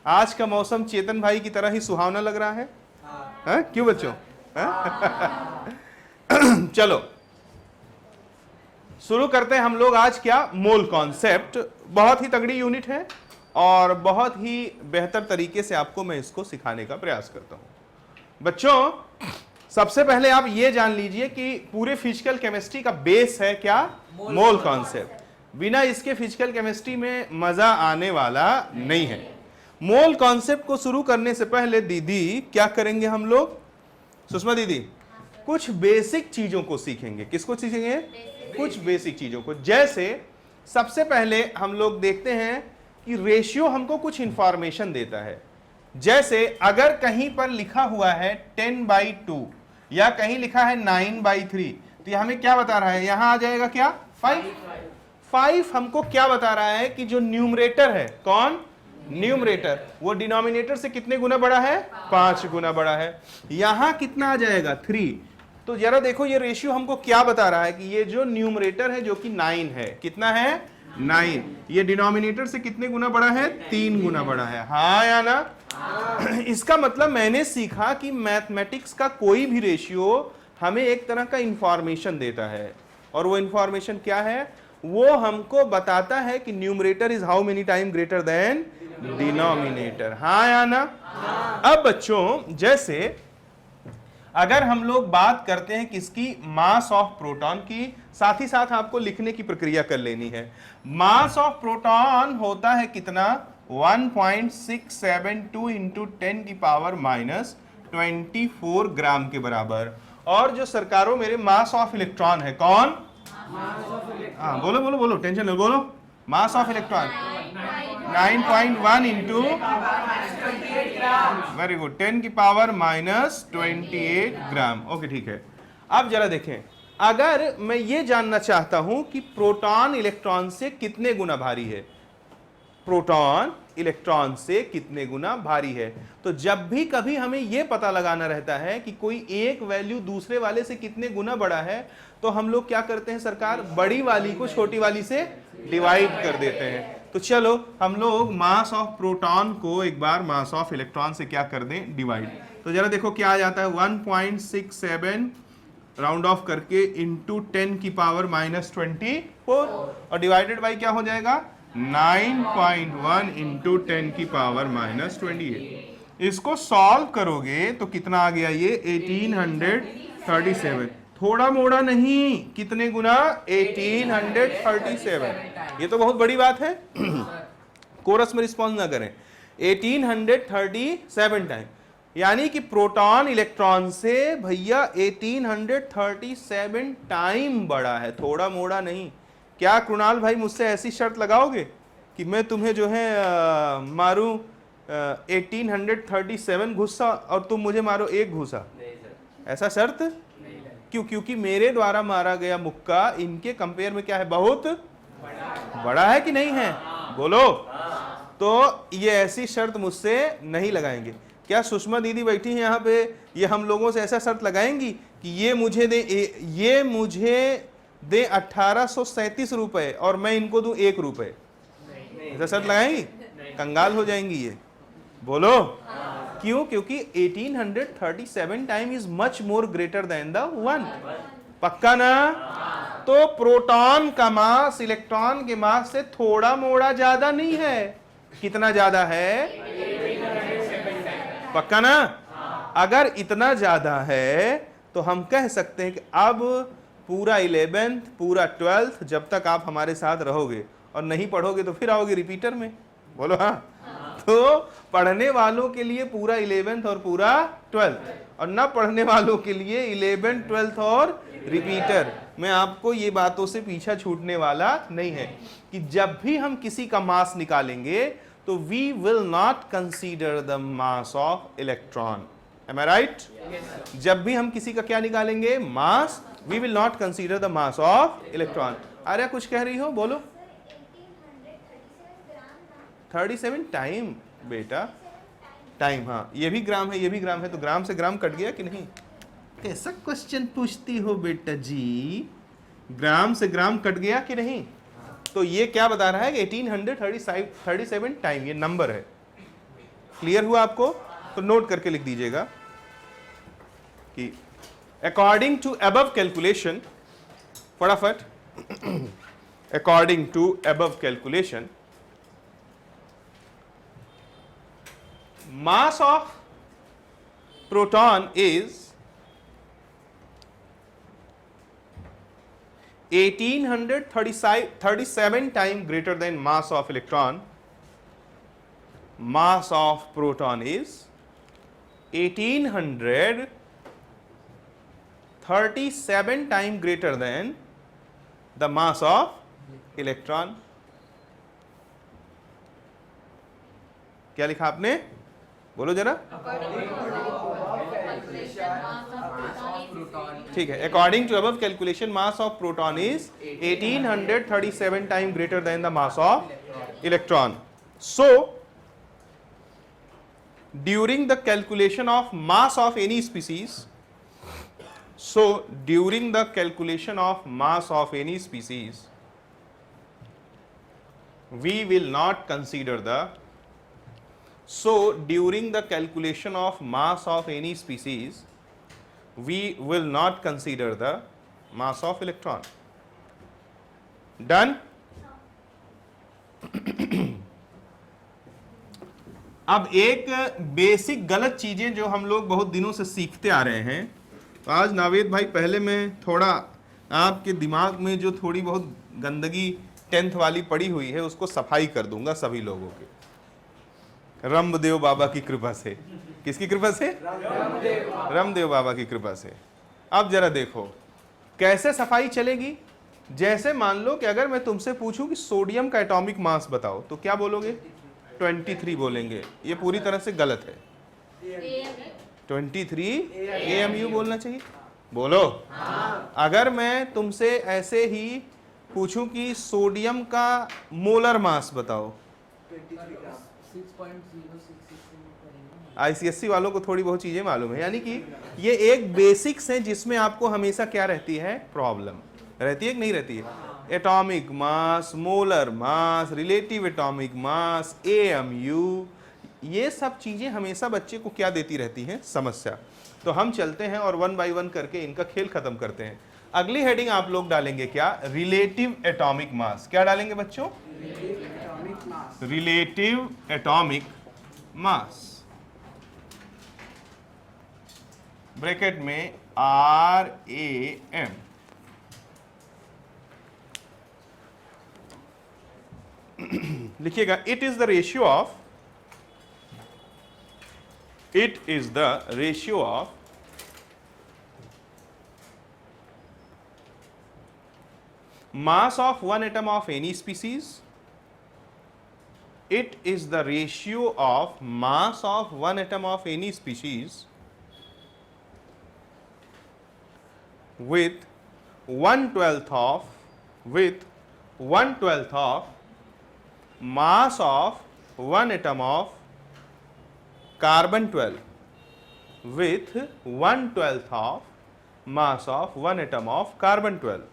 आज का मौसम चेतन भाई की तरह ही सुहावना लग रहा है? क्यों बच्चों? चलो शुरू करते हैं हम लोग आज क्या मोल कॉन्सेप्ट। बहुत ही तगड़ी यूनिट है और बहुत ही बेहतर तरीके से आपको मैं इसको सिखाने का प्रयास करता हूं। बच्चों सबसे पहले आप ये जान लीजिए कि पूरे फिजिकल केमिस्ट्री का बेस है क्या? Mole concept. बिना इसके फिजिकल केमिस्ट्री में मजा आने वाला नहीं है। मोल कॉन्सेप्ट को शुरू करने से पहले दीदी क्या करेंगे हम लोग? सुषमा दीदी कुछ बेसिक चीजों को सीखेंगे। किसको सीखेंगे? कुछ बेसिक चीजों को। जैसे सबसे पहले हम लोग देखते हैं कि रेशियो हमको कुछ इंफॉर्मेशन देता है। जैसे अगर कहीं पर लिखा हुआ है 10/2 या कहीं लिखा है 9/3 तो ये हमें क्या बता रहा है? यहां आ जाएगा क्या? 5 हमको क्या बता रहा है कि जो न्यूमरेटर है, कौन? न्यूमरेटर, वो डिनोमिनेटर से कितने गुना बड़ा है? 5 गुना बड़ा है। यहां कितना आ जाएगा? 3। तो जरा देखो ये रेशियो हमको क्या बता रहा है कि ये जो न्यूमरेटर है जो कि 9 है, कितना है? 9। ये डिनोमिनेटर से कितने गुना बड़ा है? 3 गुना बड़ा है। हाँ या ना? इसका मतलब मैंने सीखा कि मैथमेटिक्स का कोई भी रेशियो हमें एक तरह का इंफॉर्मेशन देता है। और वो इंफॉर्मेशन क्या है? वो हमको बताता है कि numerator is how many time greater than denominator. हाँ या ना? अब बच्चों जैसे अगर हम लोग बात करते हैं किसकी? मास ऑफ प्रोटॉन की। साथ ही साथ आपको लिखने की प्रक्रिया कर लेनी है। मास ऑफ प्रोटॉन होता है कितना? 1.672 इंटू 10 की पावर माइनस 24 ग्राम के बराबर। और जो सरकारों मेरे मास ऑफ इलेक्ट्रॉन है, कौन? हाँ बोलो बोलो बोलो, टेंशन नहीं, बोलो। मास of electron 9.1 into, very good, 10 की पावर माइनस 28 ग्राम। ओके ठीक है। अब जरा देखें, अगर मैं ये जानना चाहता हूं कि प्रोटॉन इलेक्ट्रॉन से कितने गुना भारी है, प्रोटॉन इलेक्ट्रॉन से कितने गुना भारी है, तो जब भी कभी हमें यह पता लगाना रहता है कि कोई एक वैल्यू दूसरे वाले से कितने गुना बड़ा है, तो हम लोग क्या करते हैं सरकार? बड़ी वाली को छोटी वाली से डिवाइड कर देते हैं। तो चलो हम लोग मास ऑफ प्रोटॉन को एक बार मास ऑफ इलेक्ट्रॉन से क्या कर दें? डिवाइड। तो जरा देखो क्या आ जाता है? 1.67 राउंड ऑफ करके इंटू 10 की पावर माइनस 24 और डिवाइडेड बाई क्या हो जाएगा? 9.1 इंटू 10 की पावर माइनस 28। इसको सॉल्व करोगे तो कितना आ गया? ये 1837। थोड़ा मोड़ा नहीं, कितने गुना? 1837। ये तो बहुत बड़ी बात है। कोरस में रिस्पॉन्स ना करें। 1837 टाइम, यानी कि प्रोटॉन इलेक्ट्रॉन से भैया 1837 टाइम बड़ा है, थोड़ा मोड़ा नहीं। क्या कृणाल भाई मुझसे ऐसी शर्त लगाओगे कि मैं तुम्हें जो है मारूं 1837 घुसा और तुम मुझे मारो 1 घुसा? ऐसा शर्त क्यों? क्योंकि मेरे द्वारा मारा गया मुक्का इनके कंपेयर में क्या है? बहुत बड़ा है कि नहीं है? बोलो। तो ये ऐसी शर्त मुझसे नहीं लगाएंगे। क्या सुषमा दीदी बैठी हैं यहाँ पे, ये हम लोगों से ऐसा शर्त लगाएंगी कि ये मुझे दे 1837 रुपए और मैं इनको दूं 1 रुपए? ऐसा शर्त लगाएंगी? कंगाल हो जाएंगी ये। बोलो। क्यों? क्योंकि 1837 time is much more greater than the 1। पक्का ना? तो प्रोटॉन का मास इलेक्ट्रॉन के मास से थोड़ा मोड़ा ज्यादा नहीं है। कितना ज्यादा है? पक्का ना? अगर इतना ज्यादा है तो हम कह सकते हैं कि अब पूरा 11th पूरा 12th जब तक आप हमारे साथ रहोगे और नहीं पढ़ोगे तो फिर आओगे रिपीटर में। बोलो हाँ। तो पढ़ने वालों के लिए पूरा 11th और पूरा 12th और ना पढ़ने वालों के लिए 11th 12th और रिपीटर। मैं आपको ये बातों से पीछा छूटने वाला नहीं है कि जब भी हम किसी का मास निकालेंगे तो we will not consider the mass of electron. Am I right? जब भी हम किसी का क्या निकालेंगे? Mass, we will not consider the mass of electron. अरे कुछ कह रही हो? बोलो। 37 टाइम बेटा, टाइम। हाँ ये भी ग्राम है, ये भी ग्राम है, तो ग्राम से ग्राम कट गया कि नहीं? कैसा क्वेश्चन पूछती हो बेटा जी? ग्राम से ग्राम कट गया कि नहीं? तो ये क्या बता रहा है कि 1837 टाइम, ये नंबर है। क्लियर हुआ आपको? तो नोट करके लिख दीजिएगा कि अकॉर्डिंग टू अबव कैलकुलेशन, फटाफट, according to above calculation, mass of proton is 1837 times greater than mass of electron. Mass of proton is 1837 times greater than the mass of electron. क्या लिखा आपने? बोलो जरा। ठीक है, according to above calculation mass of proton is 1837 time greater than the mass of electron. So during the calculation of mass of any species, we will not consider the So during the calculation of mass of any species, we will not consider the mass of electron. Done? अब एक basic गलत चीजें जो हम लोग बहुत दिनों से सीखते आ रहे हैं, तो आज नावेद भाई पहले मैं थोड़ा आपके दिमाग में जो थोड़ी बहुत गंदगी 10th वाली पड़ी हुई है उसको सफाई कर दूंगा सभी लोगों के, रामदेव बाबा की कृपा से. किसकी कृपा से? रामदेव बाबा की कृपा से. अब जरा देखो कैसे सफाई चलेगी. जैसे मान लो कि अगर मैं तुमसे पूछूं कि सोडियम का एटॉमिक मास बताओ तो क्या बोलोगे? 23 बोलेंगे. ये पूरी तरह से गलत है. 23 AMU बोलना चाहिए. बोलो. अगर मैं तुमसे ऐसे ही पूछूं कि सोडियम का मोलर मास बताओ, ICSE वालों को थोड़ी बहुत चीजें मालूम है. यानी कि ये एक बेसिक्स है जिसमें आपको हमेशा क्या रहती है? प्रॉब्लम रहती है कि नहीं रहती है? एटॉमिक मास, मोलर मास, रिलेटिव एटॉमिक मास, AMU, ये सब चीजें हमेशा बच्चे को क्या देती रहती हैं? समस्या. तो हम चलते हैं और 1 बाय 1 करके इनका खेल खत्म करते हैं. अगली हेडिंग आप लोग डालेंगे क्या? Relative atomic mass. क्या डालेंगे बच्चों? रिलेटिव एटॉमिक मास. ब्रैकेट में RAM. लिखिएगा it is the ratio of mass of one atom of any species. It is the ratio of mass of one atom of any species with 1/12 of mass of one atom of carbon 12 with 1/12 of mass of one atom of carbon 12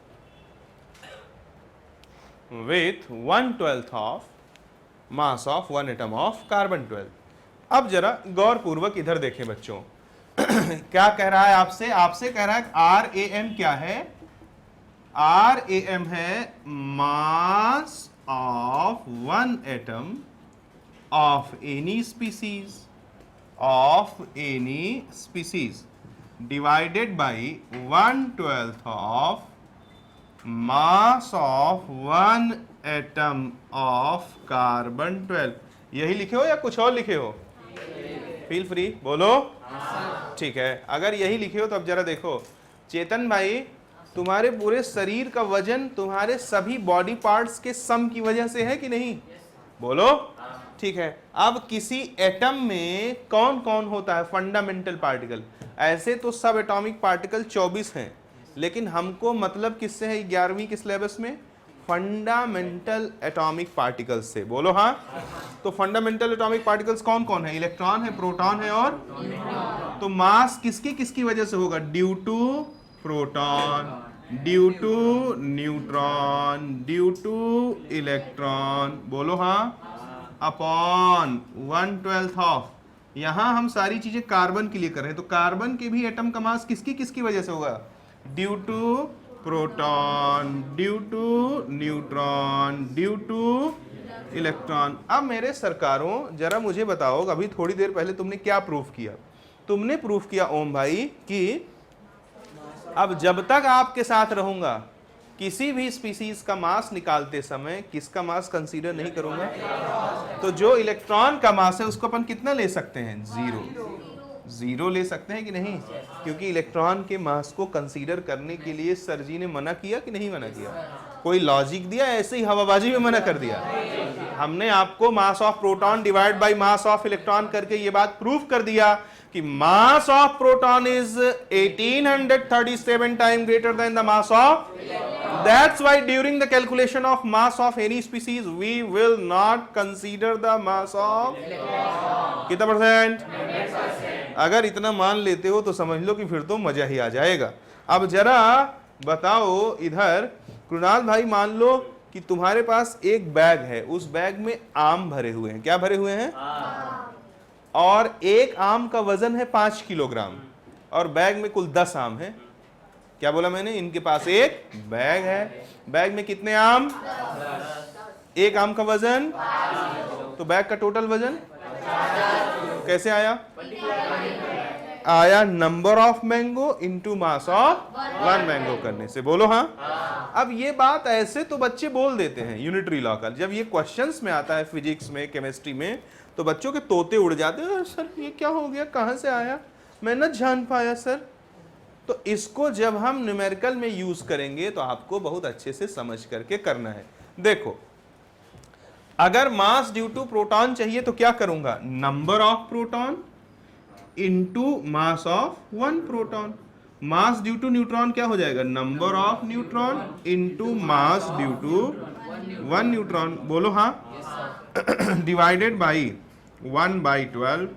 with 1/12 of mass of one atom of carbon 12. अब जरा गौर पूर्वक इधर देखें बच्चों. क्या कह रहा है आपसे? आपसे कह रहा है RAM क्या है? RAM है मास of one atom of any species divided by 1/12 of mass of one atom of carbon 12. यही लिखे हो या कुछ और लिखे हो? फील फ्री, बोलो. ठीक है, अगर यही लिखे हो तो अब जरा देखो चेतन भाई, तुम्हारे पूरे शरीर का वजन तुम्हारे सभी बॉडी पार्ट्स के सम की वजह से है कि नहीं? बोलो. ठीक है, अब किसी एटम में कौन कौन होता है? Fundamental particle. ऐसे तो सब एटॉमिक पार्टिकल 24 हैं, लेकिन हमको मतलब किससे है 11वीं के सिलेबस में? फंडामेंटल एटॉमिक पार्टिकल्स से. बोलो हाँ. तो फंडामेंटल एटॉमिक पार्टिकल्स कौन कौन है? इलेक्ट्रॉन है, प्रोटॉन है और तो मास किसकी वजह से होगा? Due to proton, due to neutron, due to electron. बोलो हाँ. अपॉन 1/12 ऑफ यहां हम सारी चीजें कार्बन के लिए कर रहे हैं, तो कार्बन के भी एटम का मास किसकी किसकी वजह से होगा? Due to proton, due to neutron, due to electron. अब मेरे सरकारों जरा मुझे बताओ, अभी थोड़ी देर पहले तुमने क्या प्रूफ किया? तुमने प्रूफ किया ओम भाई कि अब जब तक आपके साथ रहूंगा किसी भी स्पीसीज का मास निकालते समय किसका मास कंसीडर नहीं करूंगा? तो जो इलेक्ट्रॉन का मास है उसको अपन कितना ले सकते हैं? जीरो ले सकते हैं कि नहीं? क्योंकि इलेक्ट्रॉन के मास को कंसीडर करने के लिए सर जी ने मना किया कि नहीं मना किया? कोई लॉजिक दिया, ऐसे ही हवाबाजी में मना कर दिया? हमने आपको मास of proton divide by mass of electron करके ये बात प्रूव कर दिया कि mass of proton is 1837 time greater than the mass of. That's why during the calculation of mass of any species we will not consider the mass of कितना percent? अगर इतना मान लेते हो तो समझ लो कि फिर तो मजा ही आ जाएगा। अब जरा बताओ इधर कृणाल भाई, मान लो कि तुम्हारे पास एक बैग है, उस बैग में आम भरे हुए हैं। क्या भरे हुए हैं? और एक आम का वजन है 5 किलोग्राम और बैग में कुल 10 आम है। क्या बोला मैंने? इनके पास एक बैग है, बैग में कितने आम? एक आम का वजन, तो बैग का टोटल वजन कैसे आया? आया number of mango into mass of 1 mango करने से। बोलो हाँ। अब ये बात ऐसे तो बच्चे बोल देते हैं यूनिटरी लॉ का, जब ये क्वेश्चंस में आता है फिजिक्स में, केमिस्ट्री में, तो बच्चों के तोते उड़ जाते हैं, सर ये क्या हो गया, कहां से आया, मैं न जान पाया सर। तो इसको जब हम न्यूमेरिकल में यूज करेंगे तो आपको बहुत अच्छे से समझ करके करना है। देखो, अगर मास ड्यू टू प्रोटॉन चाहिए तो क्या करूंगा? Number of proton into mass of 1 proton. Mass due to neutron क्या हो जाएगा? Number of neutron into mass due to 1 neutron. बोलो हाँ। Divided by 1/12।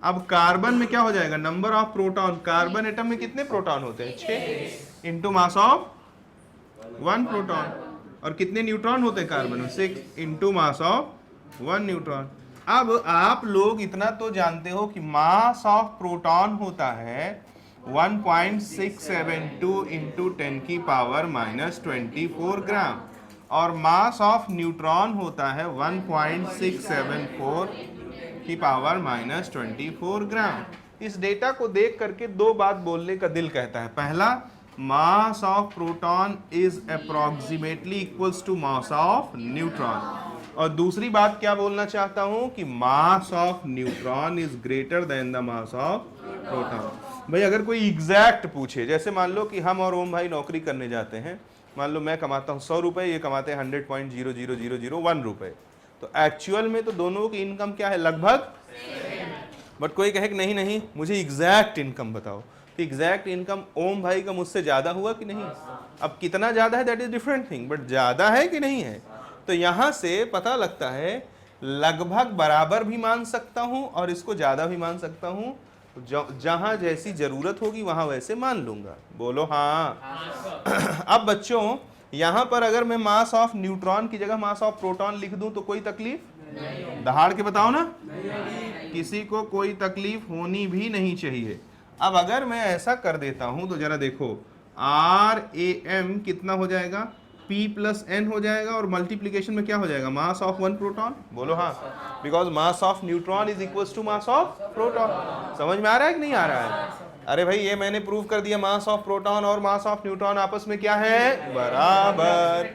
अब कार्बन में क्या हो जाएगा? Number of proton, carbon atom में कितने प्रोटॉन होते हैं? 6 इंटू मास ऑफ 1 प्रोटॉन। और कितने न्यूट्रॉन होते हैं कार्बन में? 6 इंटू मास ऑफ 1 न्यूट्रॉन। अब आप लोग इतना तो जानते हो कि मास ऑफ प्रोटॉन होता है 1.672 इंटू 10 की पावर -24 ग्राम और मास ऑफ न्यूट्रॉन होता है 1.674 की पावर -24 ग्राम। इस डेटा को देख करके दो बात बोलने का दिल कहता है। पहला, mass of proton is approximately equals to mass of neutron. और दूसरी बात क्या बोलना चाहता हूं कि mass of neutron is greater than the mass of proton. भाई अगर कोई एग्जैक्ट पूछे, जैसे मान लो कि हम और ओम भाई नौकरी करने जाते हैं, मान लो मैं कमाता हूं 100 रुपए, ये कमाते हैं 100.00001 रुपए, तो एक्चुअल में तो दोनों की इनकम क्या है? लगभग। बट कोई कहे कि नहीं नहीं मुझे एग्जैक्ट इनकम बताओ, तो एग्जैक्ट इनकम ओम भाई का मुझसे ज्यादा हुआ कि नहीं? अब कितना ज्यादा है that is different thing, but ज्यादा है कि नहीं है? तो यहां से पता लगता है लगभग बराबर भी मान सकता हूं और इसको ज्यादा भी मान सकता हूं। जहां जैसी जरूरत होगी वहां वैसे मान लूंगा। बोलो हाँ। अब बच्चों यहां पर अगर मैं मास ऑफ न्यूट्रॉन की जगह मास ऑफ प्रोटॉन लिख दूं तो कोई तकलीफ? दहाड़ के बताओ ना, किसी को कोई तकलीफ होनी भी नहीं चाहिए। अब अगर मैं ऐसा कर देता हूं तो जरा देखो, RAM कितना हो जाएगा? P प्लस N हो जाएगा और मल्टीप्लीकेशन में क्या हो जाएगा? Mass of 1 proton. बोलो हाँ, because mass of neutron is equals to mass of proton. समझ में आ रहा है कि नहीं आ रहा है? अरे भाई ये मैंने प्रूव कर दिया, मास ऑफ प्रोटॉन और मास ऑफ न्यूट्रॉन आपस में क्या है? बराबर।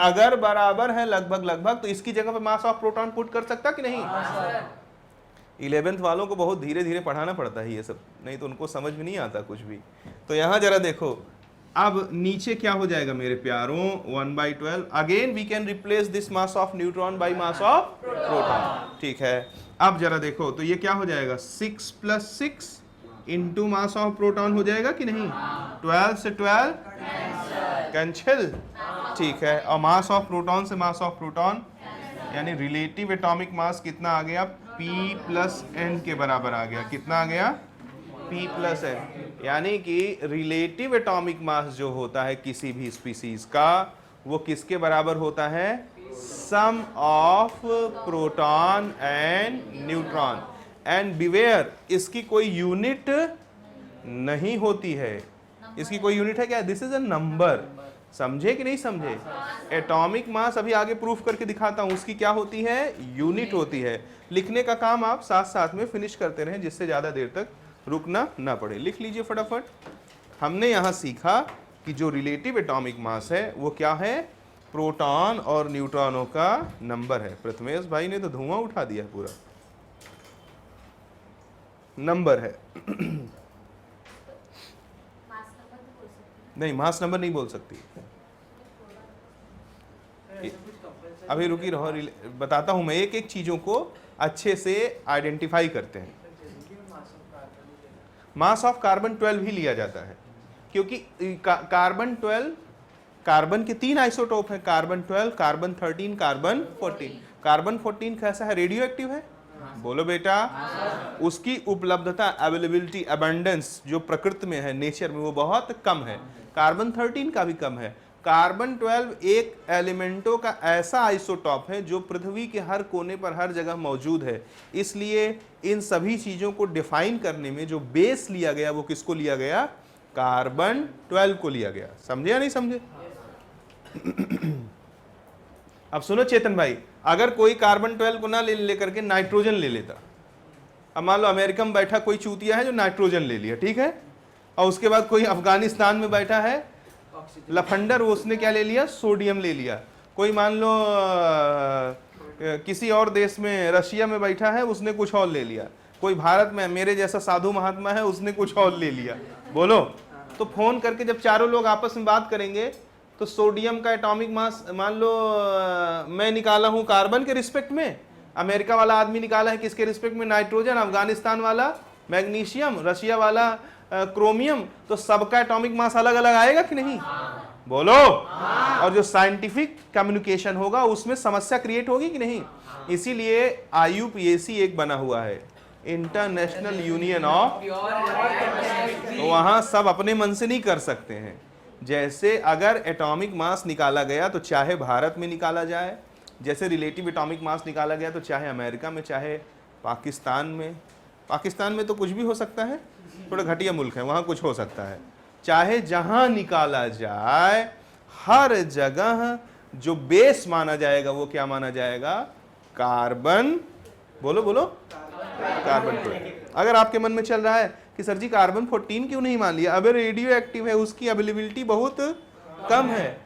अगर बराबर है लगभग लगभग, तो इसकी जगह पे मास ऑफ प्रोटॉन पुट कर सकता कि नहीं? 11th वालों को बहुत धीरे धीरे पढ़ाना पड़ता है ये सब, नहीं तो उनको समझ में नहीं आता कुछ भी। तो यहां जरा देखो, अब नीचे क्या हो जाएगा मेरे प्यारों? 1/12। Again we can replace this mass of neutron by mass of proton. ठीक है, अब जरा देखो तो ये क्या हो जाएगा? 6 + 6 इंटू मास ऑफ प्रोटॉन हो जाएगा कि नहीं? 12 से 12 कैंसिल। ठीक है, और मास ऑफ प्रोटॉन से मास ऑफ प्रोटॉन, यानी रिलेटिव एटॉमिक मास कितना आ गया? P + N के बराबर आ गया। कितना आ गया? P + N। यानी कि रिलेटिव एटॉमिक मास जो होता है किसी भी स्पीसीज का, वो किसके बराबर होता है? Sum of proton and neutron. And beware, इसकी कोई यूनिट नहीं होती है। इसकी कोई यूनिट है क्या? This is a number. समझे कि नहीं समझे? एटॉमिक मास अभी आगे प्रूफ करके दिखाता हूं, उसकी क्या होती है? यूनिट होती है। लिखने का काम आप साथ साथ में फिनिश करते रहें, जिससे ज्यादा देर तक रुकना ना पड़े। लिख लीजिए फटाफट। हमने यहां सीखा कि जो रिलेटिव एटॉमिक मास है वो क्या है? प्रोटॉन और न्यूट्रॉनों का नंबर है। प्रथमेश भाई ने तो धुआं उठा दिया, पूरा नंबर है। नहीं, मास नंबर नहीं बोल सकती। अभी रुकी रहो, बताता हूं मैं। एक एक चीजों को अच्छे से आइडेंटिफाई करते हैं। मास ऑफ कार्बन 12 ही लिया जाता है, क्योंकि कार्बन 12, कार्बन के 3 आइसोटोप हैं, कार्बन 12, कार्बन 13, कार्बन 14। कार्बन 14 कैसा है? रेडियो एक्टिव है। बोलो बेटा। उसकी उपलब्धता, अवेलेबिलिटी, अबंडेंस जो प्रकृति में है, नेचर में, वो बहुत कम है। कार्बन 13 का भी कम है। कार्बन 12 एक एलिमेंटों का ऐसा आइसोटॉप है जो पृथ्वी के हर कोने पर हर जगह मौजूद है। इसलिए इन सभी चीजों को डिफाइन करने में जो बेस लिया गया वो किसको लिया गया? कार्बन 12 को लिया गया। समझे या नहीं समझे? अब सुनो चेतन भाई, अगर कोई कार्बन 12 को ना लेकर के नाइट्रोजन ले लेता, अब मान लो अमेरिका में बैठा कोई चूतिया है जो नाइट्रोजन ले लिया, ठीक है, और उसके बाद कोई अफगानिस्तान में बैठा है लफंडर, उसने क्या ले लिया? सोडियम ले लिया। कोई मान लो किसी और देश में, रशिया में बैठा है, उसने कुछ और ले लिया। कोई भारत में मेरे जैसा साधु महात्मा है, उसने कुछ और ले लिया। बोलो। तो फोन करके जब चारों लोग आपस में बात करेंगे तो सोडियम का एटॉमिक मास मान लो मैं निकाला हूं कार्बन के रिस्पेक्ट में, अमेरिका वाला आदमी निकाला है किसके रिस्पेक्ट में? नाइट्रोजन, अफगानिस्तान वाला मैग्नीशियम, रशिया वाला क्रोमियम, तो सबका एटॉमिक मास अलग अलग आएगा कि नहीं? बोलो। और जो साइंटिफिक कम्युनिकेशन होगा उसमें समस्या क्रिएट होगी कि नहीं? इसीलिए IUPAC एक बना हुआ है, इंटरनेशनल यूनियन ऑफ, तो वहां सब अपने मन से नहीं कर सकते हैं। जैसे अगर एटॉमिक मास निकाला गया तो चाहे भारत में निकाला जाए, जैसे रिलेटिव एटॉमिक मास निकाला गया तो चाहे अमेरिका में, चाहे पाकिस्तान में। पाकिस्तान में तो कुछ भी हो सकता है, थोड़ा घटिया मुल्क है, वहां कुछ हो सकता है। चाहे जहां निकाला जाए, हर जगह जो बेस माना जाएगा वो क्या माना जाएगा? कार्बन। बोलो बोलो। कार्बन 12। अगर आपके मन में चल रहा है कि सर जी कार्बन 14 क्यों नहीं मान लिया? अबे रेडियो एक्टिव है, उसकी अवेलेबिलिटी बहुत कम है।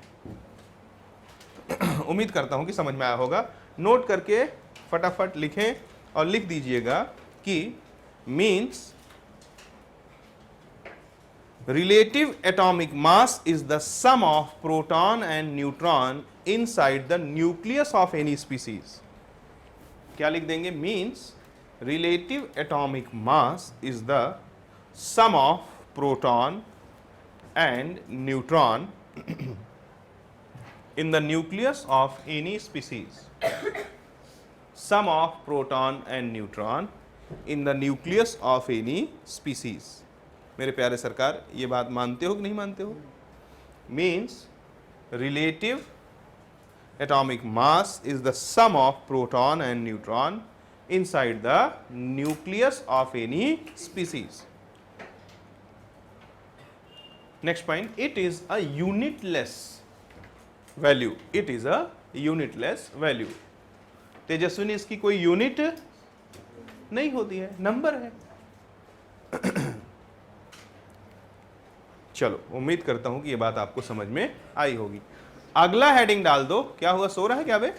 उम्मीद करता हूं कि समझ में आया होगा। नोट करके फटाफट लिखें और लिख दीजिएगा कि means relative atomic mass is the sum of proton and neutron inside the nucleus of any species. क्या लिख देंगे? means relative atomic mass is the sum of proton and neutron in the nucleus of any species. Sum of proton and neutron in the nucleus of any species. मेरे प्यारे सरकार, ये बात मानते हो कि नहीं मानते हो? Means relative atomic mass is the sum of proton and neutron inside the nucleus of any species. Next point, it is a unitless value. It is a unitless value. Tejaswini, इसकी कोई यूनिट नहीं होती है, नंबर है। चलो, उम्मीद करता हूं कि ये बात आपको समझ में आई होगी। अगला हेडिंग डाल दो। क्या हुआ, सो रहा है क्या बे?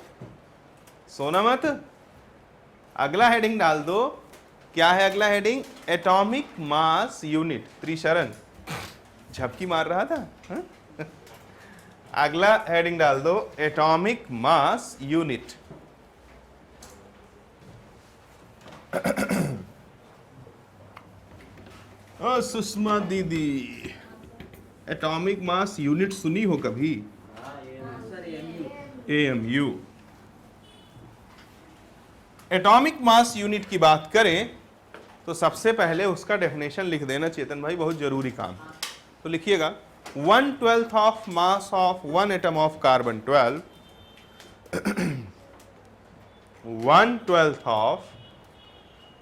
सोना मत। अगला हेडिंग डाल दो। क्या है अगला heading? Atomic mass unit. Trisharan झपकी मार रहा था हा? अगला हेडिंग डाल दो, एटॉमिक मास यूनिट। सुषमा दीदी, एटॉमिक मास यूनिट सुनी हो कभी? AMU। एटॉमिक मास यूनिट की बात करें तो सबसे पहले उसका डेफिनेशन लिख देना चेतन भाई, बहुत जरूरी काम। तो लिखिएगा 1/12 of mass of one atom of carbon 12, 1/12 of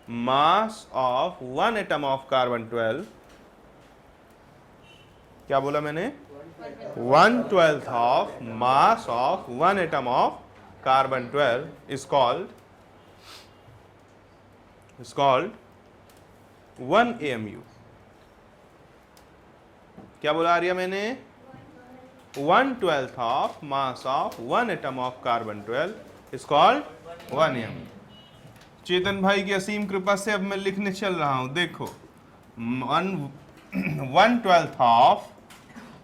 mass of one atom of carbon 12, क्या बोला मैंने, 1/12 of mass of one atom of carbon 12 is called 1 AMU। क्या बोला आर्या मैंने, 1/12 of mass of one atom of carbon 12 is called 1 AMU। चेतन भाई की असीम कृपा से अब मैं लिखने चल रहा हूं, देखो 1/12 of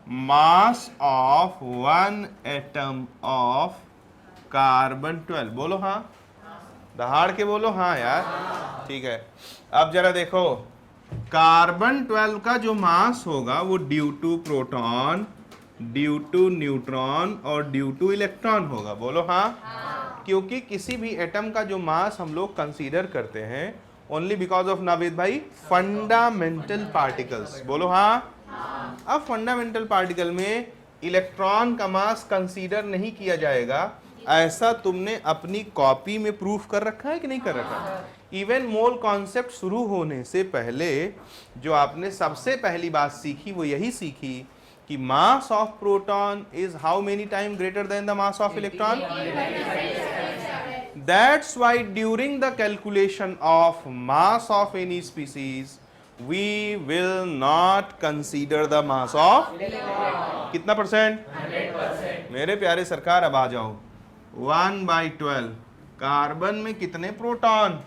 mass of one atom of carbon 12, बोलो हाँ, दहाड़ के बोलो हाँ यार, ठीक है। अब जरा देखो, कार्बन 12 का जो मास होगा वो due to proton, due to neutron और ड्यू टू इलेक्ट्रॉन होगा, बोलो हाँ। क्योंकि किसी भी एटम का जो मास हम लोग कंसीडर करते हैं ओनली बिकॉज ऑफ नावेद भाई फंडामेंटल पार्टिकल्स, बोलो हाँ। अब फंडामेंटल पार्टिकल में इलेक्ट्रॉन का मास कंसीडर नहीं किया जाएगा, ऐसा तुमने अपनी कॉपी में प्रूफ कर रखा है कि नहीं कर रखा है। इवन मोल कॉन्सेप्ट शुरू होने से पहले जो आपने सबसे पहली बात सीखी वो यही सीखी कि mass of proton is how many time greater than the mass of electron. That's why during the calculation of mass of any species we will not consider the mass of कितना परसेंट, 100%। मेरे प्यारे सरकार अब आ जाओ, 1/12 carbon में कितने proton,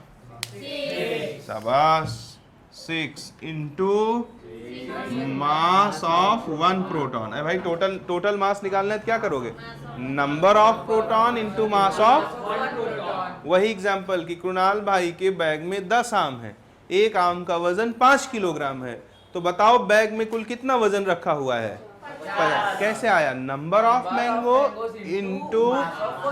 6, शाबाश, 6 into mass of one proton. है भाई टोटल मास निकालना है तो क्या करोगे, number of proton into mass of. वही एग्जांपल कि कृणाल भाई के बैग में 10 आम है, एक आम का वजन 5 किलोग्राम है, तो बताओ बैग में कुल कितना वजन रखा हुआ है, कैसे आया, number of mango into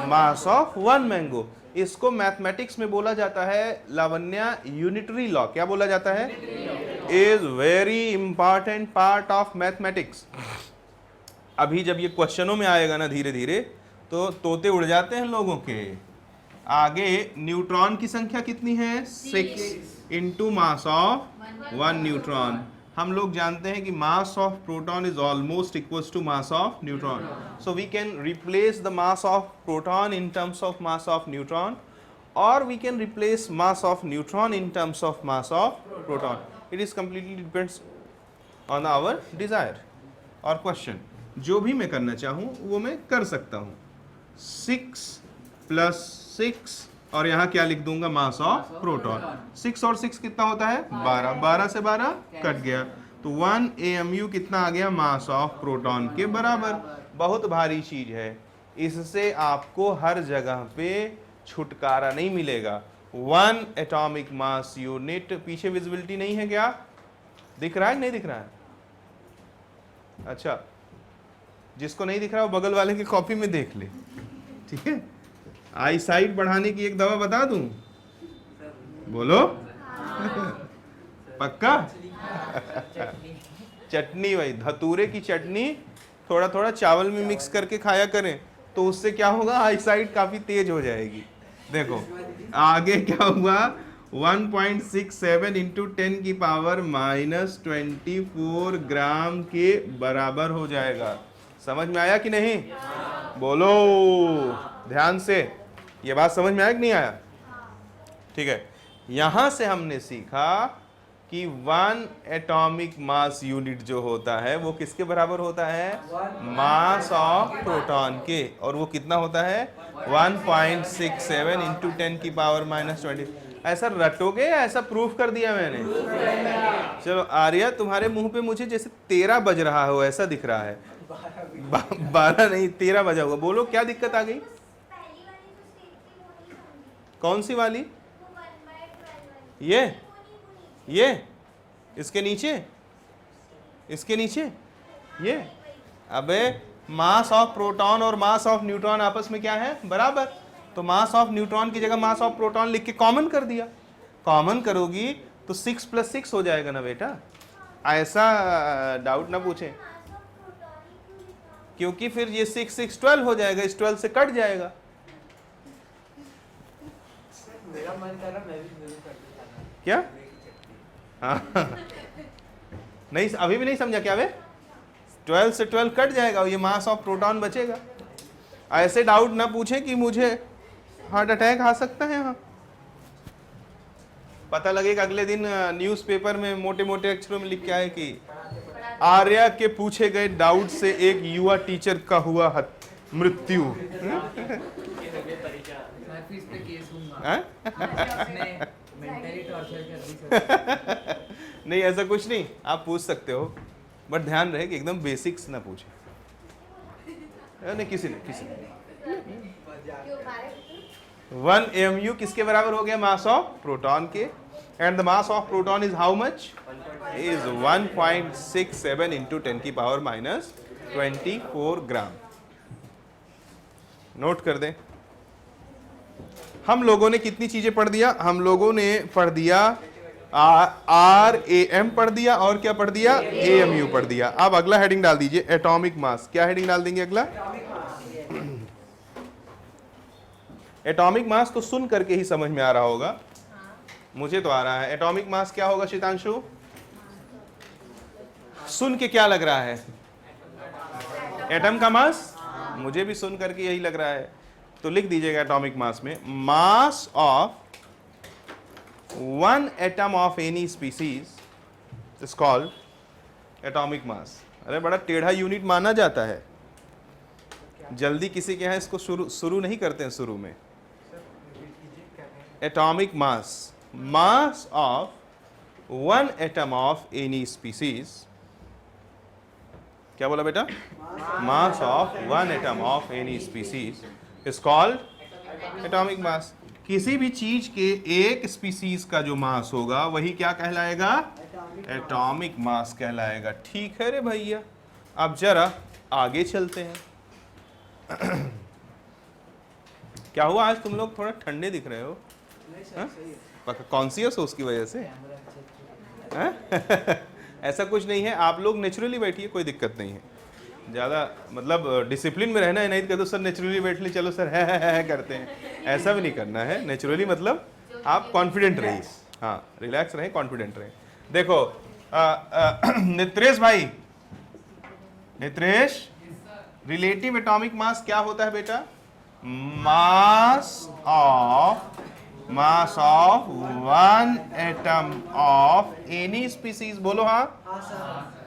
mass of one mango. इसको मैथमेटिक्स में बोला जाता है लावण्या यूनिटरी लॉ, क्या बोला जाता है, is very important part of mathematics. अभी जब ये क्वेश्चनों में आएगा ना धीरे धीरे तो तोते उड़ जाते हैं लोगों के। आगे न्यूट्रॉन की संख्या कितनी है, 6 into mass of one neutron. हम लोग जानते हैं कि mass of proton is almost equals to mass of neutron, so we can replace the mass of proton in terms of mass of neutron, और we can replace mass of neutron in terms of mass of proton. It is completely depends on our desire और question। जो भी मैं करना चाहूँ वो मैं कर सकता हूँ। 6 + 6 और यहाँ क्या लिख दूंगा, मास ऑफ प्रोटॉन। 6 और 6 कितना होता है, 12, 12 से 12 कट गया, तो 1 AMU कितना आ गया, मास ऑफ प्रोटॉन के बराबर। बहुत भारी चीज है, इससे आपको हर जगह पे छुटकारा नहीं मिलेगा। 1 एटॉमिक मास यूनिट, पीछे विजिबिलिटी नहीं है क्या, दिख रहा है नहीं दिख रहा है, अच्छा जिसको नहीं दिख रहा वो बगल वाले की कॉपी में देख ले, ठीक है। आई साइट बढ़ाने की एक दवा बता दूं, बोलो पक्का चटनी, भाई धतूरे की चटनी थोड़ा थोड़ा चावल में मिक्स करके खाया करें, तो उससे क्या होगा, आई साइट काफी तेज हो जाएगी। देखो आगे क्या हुआ, 1.67 इंटू 10 की पावर -24 ग्राम के बराबर हो जाएगा। समझ में आया कि नहीं, बोलो ध्यान से, ये बात समझ में आया कि नहीं आया, ठीक है। यहां से हमने सीखा कि 1 एटॉमिक मास यूनिट जो होता है वो किसके बराबर होता है, मास ऑफ प्रोटॉन के, और वो कितना होता है 1.67 इंटू 10 की पावर -20। ऐसा रटोगे या ऐसा प्रूफ कर दिया मैंने, चलो आर्या तुम्हारे मुंह पे मुझे जैसे 13 बज रहा हो ऐसा दिख रहा है, 12 नहीं 13 बजा हुआ। बोलो क्या दिक्कत आ गई, कौन सी वाली, ये इसके नीचे, इसके नीचे ये, अबे मास ऑफ प्रोटॉन और मास ऑफ न्यूट्रॉन आपस में क्या है, बराबर, तो मास ऑफ न्यूट्रॉन की जगह मास ऑफ प्रोटॉन लिख के कॉमन कर दिया। कॉमन करोगी तो 6 + 6 हो जाएगा ना बेटा, ऐसा डाउट ना पूछें, क्योंकि फिर ये 6 6 12 हो जाएगा, इस 12 से कट जाएगा। मेरा मन कर रहा मैं भी जरूर कर देता। क्या? हाँ नहीं, अभी भी नहीं समझा क्या वे? 12 से 12 कट जाएगा और ये मास ऑफ प्रोटॉन बचेगा। ऐसे डाउट ना पूछे कि मुझे हार्ट अटैक आ सकता है। यहाँ पता लगेगा अगले दिन न्यूज़पेपर में मोटे मोटे अक्षरों में लिख के आए कि आर्या के पूछे गए डाउट से एक युवा टीचर का हुआ मृत्यु। नहीं, ऐसा कुछ नहीं, आप पूछ सकते हो, बट ध्यान रहे कि एकदम बेसिक्स ना पूछे। नहीं, किसी ने 1 AMU किसके बराबर हो गया? मास ऑफ प्रोटॉन के। And the mass of proton is how much? Is 1.67 into 10⁻⁻24 gram. Note कर दें। हम लोगों ने कितनी चीजें पढ़ दिया? हम लोगों ने पढ़ दिया RAM पढ़ दिया, और क्या पढ़ दिया? AMU पढ़ दिया। अब अगला हेडिंग डाल दीजिए, एटॉमिक मास। क्या हेडिंग डाल देंगे अगला? एटॉमिक मास तो सुन करके ही समझ में आ रहा होगा, मुझे तो आ रहा है। एटॉमिक मास क्या होगा शीतांशु? सुन के क्या लग रहा है? एटम का मास? मुझे भी सुन करके यही लग रहा है। तो लिख दीजिएगा एटॉमिक मास में, मास of 1 atom of any species is called atomic mass. अरे बड़ा टेढ़ा यूनिट माना जाता है, जल्दी किसी के यहाँ इसको शुरू नहीं करते हैं शुरू में। Atomic mass, mass of 1 atom of any species. क्या बोला बेटा? मास of 1 atom of any species is called atomic mass. किसी भी चीज के एक स्पीसीज का जो मास होगा वही क्या कहलाएगा? एटॉमिक मास कहलाएगा। ठीक है रे भैया। अब जरा आगे चलते हैं। क्या हुआ, आज तुम लोग थोड़ा ठंडे दिख रहे हो? कॉन्शियस हो उसकी वजह से? ऐसा कुछ नहीं है, आप लोग नेचुरली बैठिए, कोई दिक्कत नहीं है। ज़्यादा मतलब डिसिप्लिन में रहना है, नहीं तो सर नेचुरली बैठ ली, चलो सर है करते हैं, ऐसा भी नहीं करना है। नेचुरली मतलब आप कॉन्फिडेंट रहिए, हाँ रिलैक्स रहें, कॉन्फिडेंट रहें। देखो नित्रेश भाई, नित्रेश, रिलेटिव एटॉमिक मास क्या होता है बेटा? मास of 1 atom of any species. बोलो हाँ।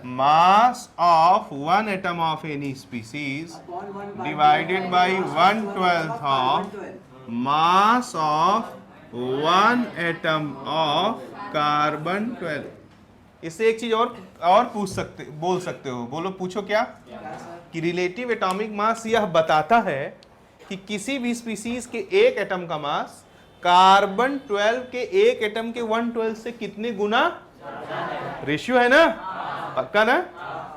मास of 1 atom of any species divided by 1/12 of mass of 1 atom of carbon 12। इससे एक चीज और बोल सकते हो। बोलो, पूछो क्या? कि रिलेटिव एटॉमिक मास यह बताता है कि किसी भी स्पीसीज के एक एटम का मास कार्बन 12 के एक एटम के 1/12 से कितने गुना रेशियो है ना? पक्का ना?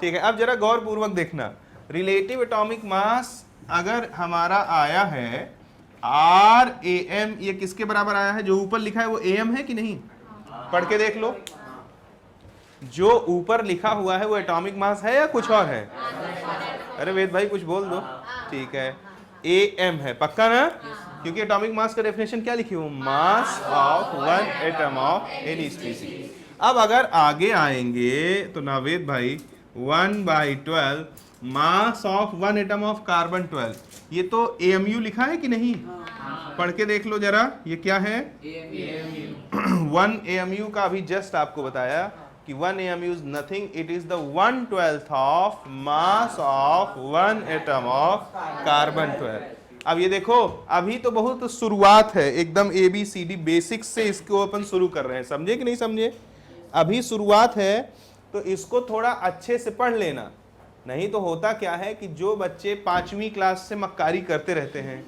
ठीक है। अब जरा गौर पूर्वक देखना, रिलेटिव एटॉमिक मास अगर हमारा आया है RAM, ये किसके बराबर आया है? जो ऊपर लिखा है वो AM है कि नहीं? पढ़ के देख लो, जो ऊपर लिखा हुआ है वो एटॉमिक मास है या कुछ और है? अरे वेद भाई कुछ बोल दो। ठीक है, AM है। पक्का ना? क्योंकि एटॉमिक मास का डेफिनेशन क्या लिखी हो? मास of 1 atom of any species. अब अगर आगे आएंगे तो नावेद भाई 1/12 मास ऑफ 1 एटम ऑफ कार्बन 12, ये तो AMU लिखा है कि नहीं? पढ़ के देख लो जरा, ये क्या है? 1 AMU का अभी जस्ट आपको बताया कि 1 AMU is nothing, it is the 1/12 of mass of 1 atom of carbon 12। अब ये देखो, अभी तो बहुत शुरुआत है, एकदम ABCD बेसिक्स से इसको अपन शुरू कर रहे हैं, समझे कि नहीं समझे? अभी शुरुआत है, तो इसको थोड़ा अच्छे से पढ़ लेना। नहीं तो होता क्या है कि जो बच्चे 5वीं क्लास से मक्कारी करते रहते हैं,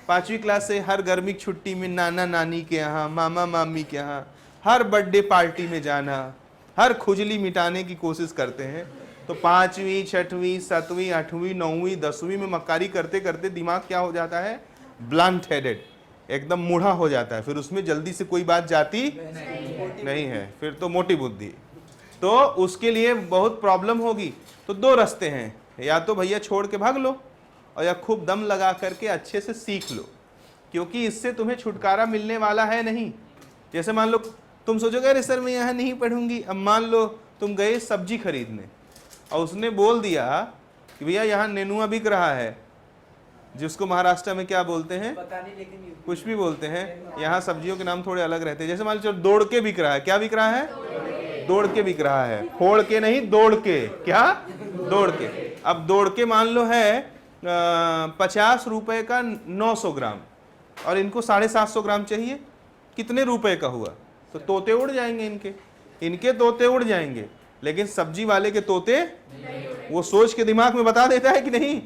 5वीं क्लास से हर गर्मी की छुट्टी में नाना नानी के यहाँ, मामा मामी के यहाँ, हर बर्थडे पार्टी में जाना, हर खुजली मिटाने की कोशिश करते हैं, तो 5वीं 6वीं 7वीं 8वीं 9वीं 10वीं में मक्कारी करते करते दिमाग क्या हो जाता है? ब्लंट हेडेड, एकदम मूढ़ा हो जाता है। फिर उसमें जल्दी से कोई बात जाती नहीं है, फिर तो मोटी बुद्धि। तो उसके लिए बहुत प्रॉब्लम होगी। तो 2 रास्ते हैं, या तो भैया छोड़ के भाग लो, और या खूब दम लगा करके अच्छे से सीख लो, क्योंकि इससे तुम्हें छुटकारा मिलने वाला है नहीं। जैसे मान लो तुम सोचोगे अरे सर मैं यहाँ नहीं पढ़ूंगी। अब मान लो तुम गए सब्जी खरीदने और उसने बोल दिया कि भैया यहाँ नेनुआ बिक रहा है, जिसको महाराष्ट्र में क्या बोलते हैं, पता नहीं, लेकिन कुछ भी बोलते हैं, यहाँ सब्जियों के नाम थोड़े अलग रहते हैं। जैसे मान लो दौड़ के बिक रहा है, क्या बिक रहा है, दौड़ के बिक रहा है, फोड़ के नहीं दौड़ के, क्या दौड़ के। अब दौड़ के मान लो है 50 रुपए का 900 ग्राम और इनको 750 ग्राम चाहिए, कितने रुपए का हुआ? तो तोते उड़ जाएंगे, इनके तोते उड़ जाएंगे, लेकिन सब्जी वाले के तोते वो सोच के दिमाग में बता देता है कि नहीं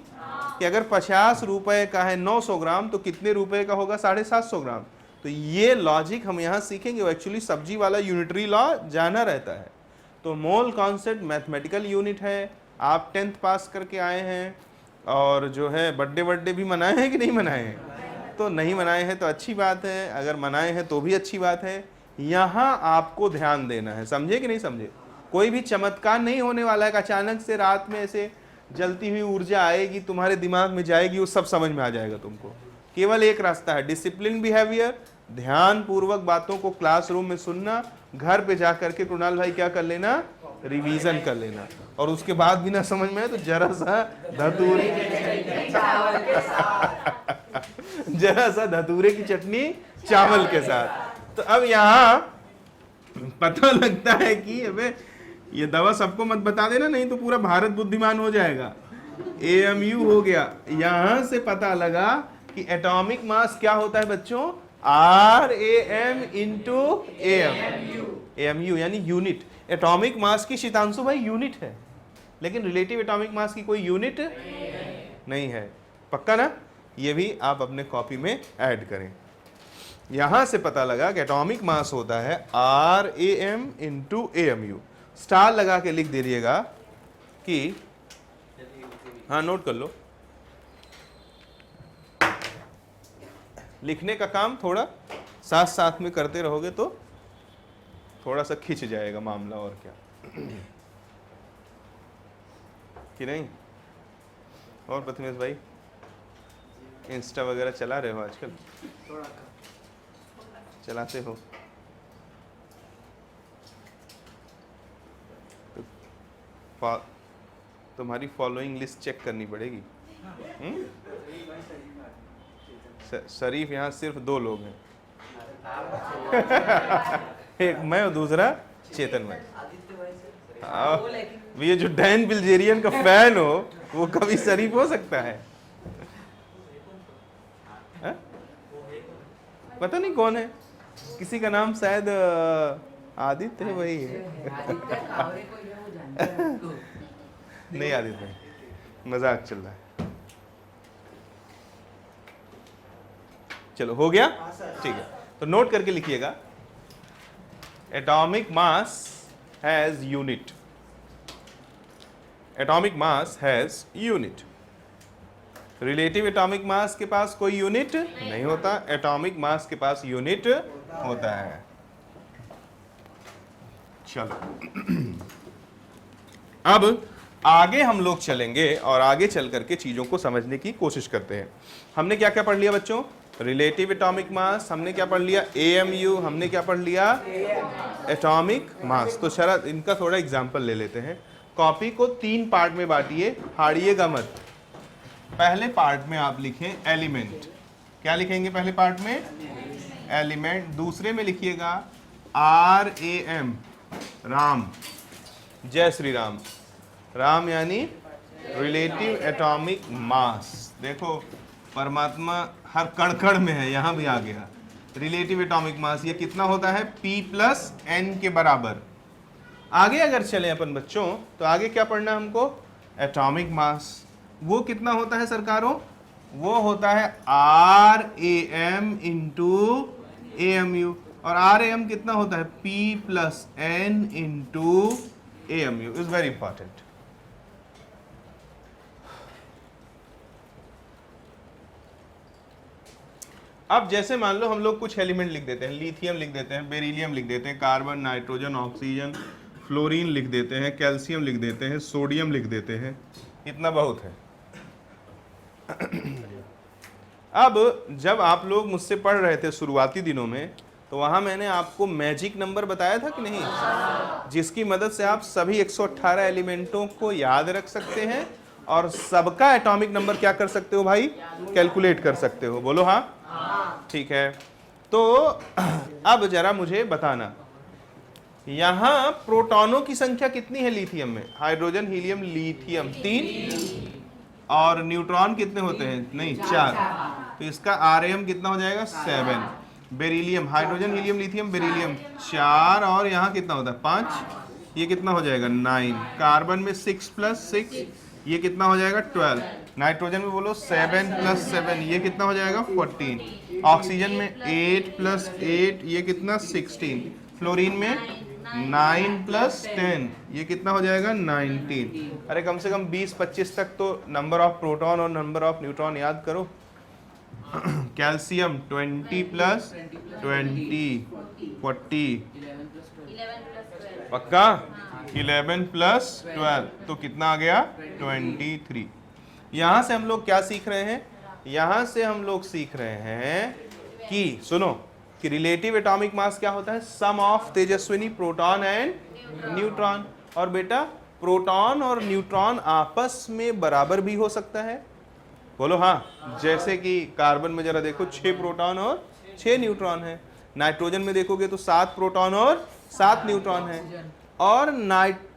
कि अगर 50 रुपए का है 900 ग्राम तो कितने रुपए का होगा, 750 ग्राम। तो ये लॉजिक हम यहाँ सीखेंगे। वो एक्चुअली सब्जी वाला यूनिटरी लॉ जाना रहता है। तो मोल कॉन्सेप्ट मैथमेटिकल यूनिट है। आप 10th पास करके आए हैं और जो है बर्थडे भी मनाए हैं कि नहीं मनाए हैं? तो नहीं मनाए हैं तो अच्छी बात है, अगर मनाए हैं तो भी अच्छी बात है। यहाँ आपको ध्यान देना है, समझे कि नहीं समझे? कोई भी चमत्कार नहीं होने वाला है। अचानक से रात में ऐसे जलती हुई ऊर्जा आएगी, तुम्हारे दिमाग में जाएगी, वो सब समझ में आ जाएगा तुमको। केवल एक रास्ता है, डिसिप्लिन बिहेवियर, ध्यान पूर्वक बातों को क्लासरूम में सुनना, घर पे जाकर के कुणाल भाई क्या कर लेना, रिवीजन कर लेना, और उसके बाद भी ना समझ में आए तो जरा सा धतूरे जरा सा धतूरे की चटनी चावल के साथ। तो अब यहाँ पता लगता है कि अबे ये दवा सबको मत बता देना, नहीं तो पूरा भारत बुद्धिमान हो जाएगा। AMU हो गया। यहां से पता लगा कि एटॉमिक मास क्या होता है बच्चों, RAM इंटू AMU यानी यूनिट। एटॉमिक मास की शीतांशु भाई यूनिट है, लेकिन रिलेटिव एटॉमिक मास की कोई यूनिट नहीं है। पक्का ना? ये भी आप अपने कॉपी में ऐड करें। यहां से पता लगा कि एटॉमिक मास होता है RAM इंटू AMU। स्टार लगा के लिख दीजिएगा कि, हाँ नोट कर लो, लिखने का काम थोड़ा साथ साथ में करते रहोगे तो थोड़ा सा खिंच जाएगा मामला, और क्या कि नहीं? और प्रथमेश भाई इंस्टा वगैरह चला रहे हो आजकल? चलाते हो? तुम्हारी फॉलोइंग लिस्ट चेक करनी पड़ेगी। शरीफ यहाँ सिर्फ 2 लोग हैं एक मैं और दूसरा चेतन भाई। ये जो डैन बिल्जेरियन का फैन हो वो कभी शरीफ हो सकता है? पता नहीं कौन है, किसी का नाम शायद आदित्य है, वही है नहीं आदित्य भाई, मजाक चल रहा है। चलो हो गया, ठीक है। तो नोट करके लिखिएगा, atomic mass has unit. Atomic mass has unit. Relative atomic मास के पास कोई यूनिट नहीं होता, एटॉमिक मास के पास यूनिट होता है। चलो अब आगे हम लोग चलेंगे और आगे चल करके चीजों को समझने की कोशिश करते हैं। हमने क्या क्या पढ़ लिया बच्चों? रिलेटिव एटॉमिक मास, हमने क्या पढ़ लिया? AMU, हमने क्या पढ़ लिया? Atomic mass. तो शरद इनका थोड़ा एग्जांपल ले लेते हैं। कॉपी को 3 पार्ट में बांटिए, हारिएगा मत। पहले पार्ट में आप लिखें एलिमेंट। क्या लिखेंगे पहले पार्ट में? एलिमेंट। दूसरे में लिखिएगा RAM, राम। जय श्री राम। राम यानी रिलेटिव एटॉमिक मास। देखो परमात्मा हर कण कण में है, यहां भी आ गया। रिलेटिव एटॉमिक मास ये कितना होता है? P+N के बराबर। आगे अगर चले अपन बच्चों तो आगे क्या पढ़ना है हमको? Atomic mass. वो कितना होता है सरकारों? वो होता है RAM इंटू AMU। और RAM कितना होता है? P+N into AMU। Is very important. अब जैसे मान लो हम लोग कुछ एलिमेंट लिख देते हैं, लिथियम लिख देते हैं, बेरिलियम लिख देते हैं, कार्बन, नाइट्रोजन, ऑक्सीजन, फ्लोरीन लिख देते हैं, कैल्शियम लिख देते हैं, सोडियम लिख देते हैं। इतना बहुत है। अब जब आप लोग मुझसे पढ़ रहे थे शुरुआती दिनों में तो वहां मैंने आपको मैजिक नंबर बताया था कि नहीं, जिसकी मदद से आप सभी 118 एलिमेंटों को याद रख सकते हैं और सबका एटॉमिक नंबर क्या कर सकते हो भाई, कैलकुलेट कर सकते हो। बोलो हाँ, ठीक है। तो अब जरा मुझे बताना, यहां प्रोटॉनों की संख्या कितनी है लिथियम में? हाइड्रोजन, हीलियम, लिथियम 3 और न्यूट्रॉन कितने होते हैं? नहीं 4। तो इसका Rm कितना हो जाएगा? 7। Beryllium, hydrogen, helium, lithium, beryllium 4 और यहाँ कितना होता है? 5। ये कितना हो जाएगा? 9। कार्बन में 6 + 6, ये कितना हो जाएगा? 12। नाइट्रोजन में बोलो 7 + 7, ये कितना हो जाएगा? 14। ऑक्सीजन में 8 + 8, ये कितना? 16। फ्लोरीन में 9 + 10, ये कितना हो जाएगा? 19। अरे कम से कम 20-25 तक तो नंबर ऑफ प्रोटॉन और नंबर ऑफ न्यूट्रॉन याद करो। कैल्शियम 20 + 20, 40। पक्का? 11 + 12, तो कितना आ गया? 23। यहां से हम लोग क्या सीख रहे हैं? यहां से हम लोग सीख रहे हैं कि सुनो कि रिलेटिव एटॉमिक मास क्या होता है? Sum of Tejaswini proton and neutron. और बेटा प्रोटॉन और न्यूट्रॉन आपस में बराबर भी हो सकता है। बोलो हाँ, जैसे कि कार्बन में जरा देखो 6 प्रोटॉन और 6 न्यूट्रॉन है। नाइट्रोजन में देखोगे तो 7 प्रोटॉन और 7 न्यूट्रॉन है। और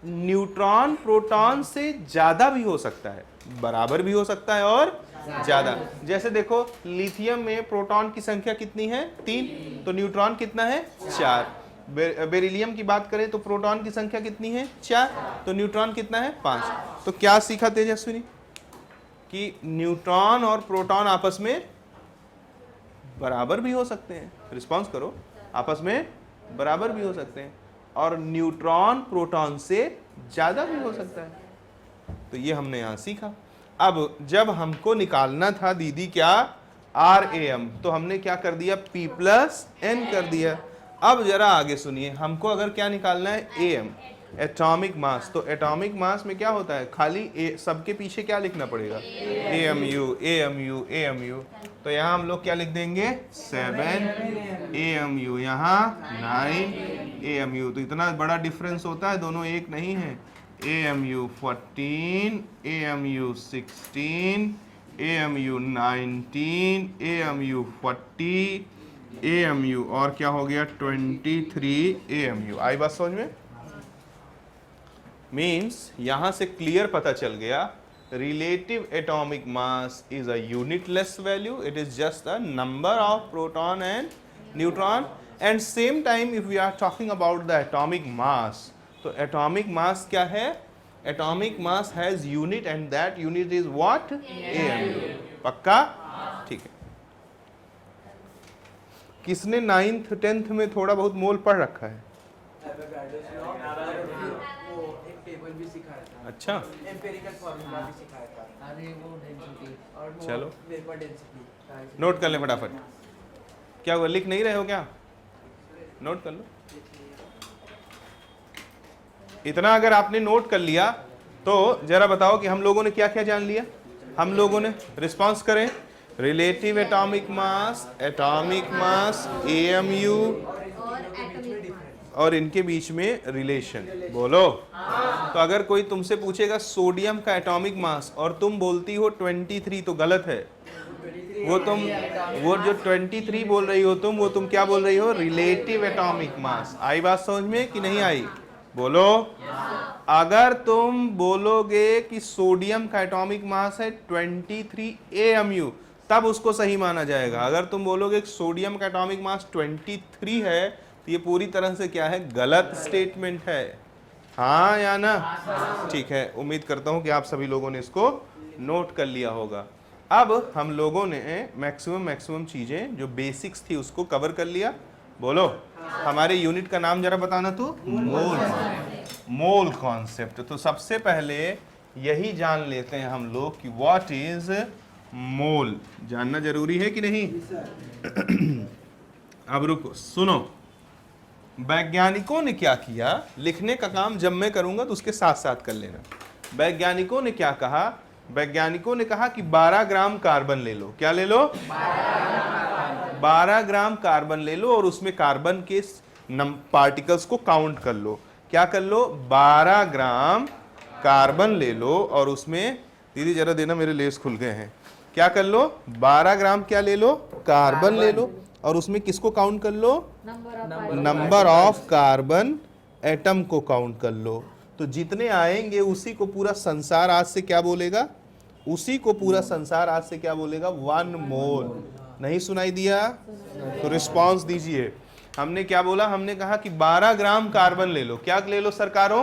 न्यूट्रॉन प्रोटॉन से ज्यादा भी हो सकता है, बराबर भी हो सकता है और ज्यादा। जैसे देखो लिथियम में प्रोटॉन की संख्या कितनी है? 3, तो न्यूट्रॉन कितना है? 4। बेरिलियम की बात करें तो प्रोटॉन की संख्या कितनी है? 4, तो न्यूट्रॉन कितना है? 5। तो क्या सीखा तेजस्विनी? कि न्यूट्रॉन और प्रोटॉन आपस में बराबर भी हो सकते हैं। रिस्पॉन्स करो, आपस में बराबर भी हो सकते हैं और न्यूट्रॉन प्रोटॉन से ज्यादा भी हो सकता है। तो ये हमने यहां सीखा। अब जब हमको निकालना था दीदी क्या? Ram, तो हमने क्या कर दिया? P + N कर दिया। अब जरा आगे सुनिए, हमको अगर क्या निकालना है? Am, atomic mass. तो एटॉमिक मास में क्या होता है? खाली सबके पीछे क्या लिखना पड़ेगा? AMU, AMU, AMU। तो यहाँ हम लोग क्या लिख देंगे? 7 AMU, यहाँ 9 AMU। तो इतना बड़ा डिफरेंस होता है, दोनों एक नहीं है। AMU 14, AMU 16, AMU 19, AMU 40, AMU और क्या हो गया? 23 AMU। आई बात समझ में? मीन्स यहां से क्लियर पता चल गया, relative atomic mass is a unitless value, it is just a number of proton and neutron. And same time if we are talking about the atomic mass, तो एटॉमिक मास क्या है? Atomic mass has unit and that unit is what? AMU। पक्का? ठीक है। किसने 9th 10th में थोड़ा बहुत मोल पढ़ रखा है? अच्छा, एम्पिरिकल फार्मूला भी सिखाया था। अरे वो डेंसिटी और वो चलो वेपर डेंसिटी नोट कर ले फटाफट। क्या हुआ, लिख नहीं रहे हो क्या? नोट कर लो। इतना अगर आपने नोट कर लिया तो जरा बताओ कि हम लोगों ने क्या क्या जान लिया? हम लोगों ने रिस्पांस करें। रिलेटिव एटॉमिक मास, AMU और इनके बीच में रिलेशन। बोलो। तो अगर कोई तुमसे पूछेगा सोडियम का एटॉमिक मास और तुम बोलती हो 23, तो गलत है। वो जो 23 बोल रही हो तुम, वो तुम क्या बोल रही हो? रिलेटिव एटॉमिक मास। आई बात समझ में कि नहीं आई? बोलो। अगर तुम बोलोगे कि सोडियम का एटॉमिक मास है 23 AMU, तब उसको सही माना जाएगा। अगर तुम बोलोगे कि सोडियम का एटॉमिक मास 23 है, तो ये पूरी तरह से क्या है? गलत स्टेटमेंट है। हाँ या ना? ठीक है, उम्मीद करता हूं कि आप सभी लोगों ने इसको नोट कर लिया होगा। अब हम लोगों ने मैक्सिमम चीजें जो बेसिक्स थी उसको कवर कर लिया। बोलो, हमारे यूनिट का नाम जरा बताना तो? Mole concept. तो सबसे पहले यही जान लेते हैं हम लोग कि व्हाट इज मोल। जानना जरूरी है कि नहीं? अब रुको, सुनो। वैज्ञानिकों ने क्या किया? लिखने का काम जब मैं करूंगा तो उसके साथ साथ कर लेना। वैज्ञानिकों ने क्या कहा? वैज्ञानिकों ने कहा कि 12 ग्राम कार्बन ले लो। क्या ले लो? 12 ग्राम कार्बन ले लो और उसमें कार्बन के पार्टिकल्स को काउंट कर लो। क्या कर लो? 12 ग्राम कार्बन ले लो और उसमें, दीदी जरा देना, मेरे लेस खुल गए हैं। क्या कर लो? 12 ग्राम क्या ले लो? कार्बन ले लो और उसमें किसको काउंट कर लो? नंबर ऑफ कार्बन एटम को काउंट कर लो। तो जितने आएंगे उसी को पूरा संसार आज से क्या बोलेगा? उसी को पूरा संसार आज से क्या बोलेगा? 1 मोल। नहीं सुनाई दिया? तो रिस्पांस दीजिए। हमने क्या बोला? हमने कहा कि 12 ग्राम कार्बन ले लो। क्या ले लो सरकारों?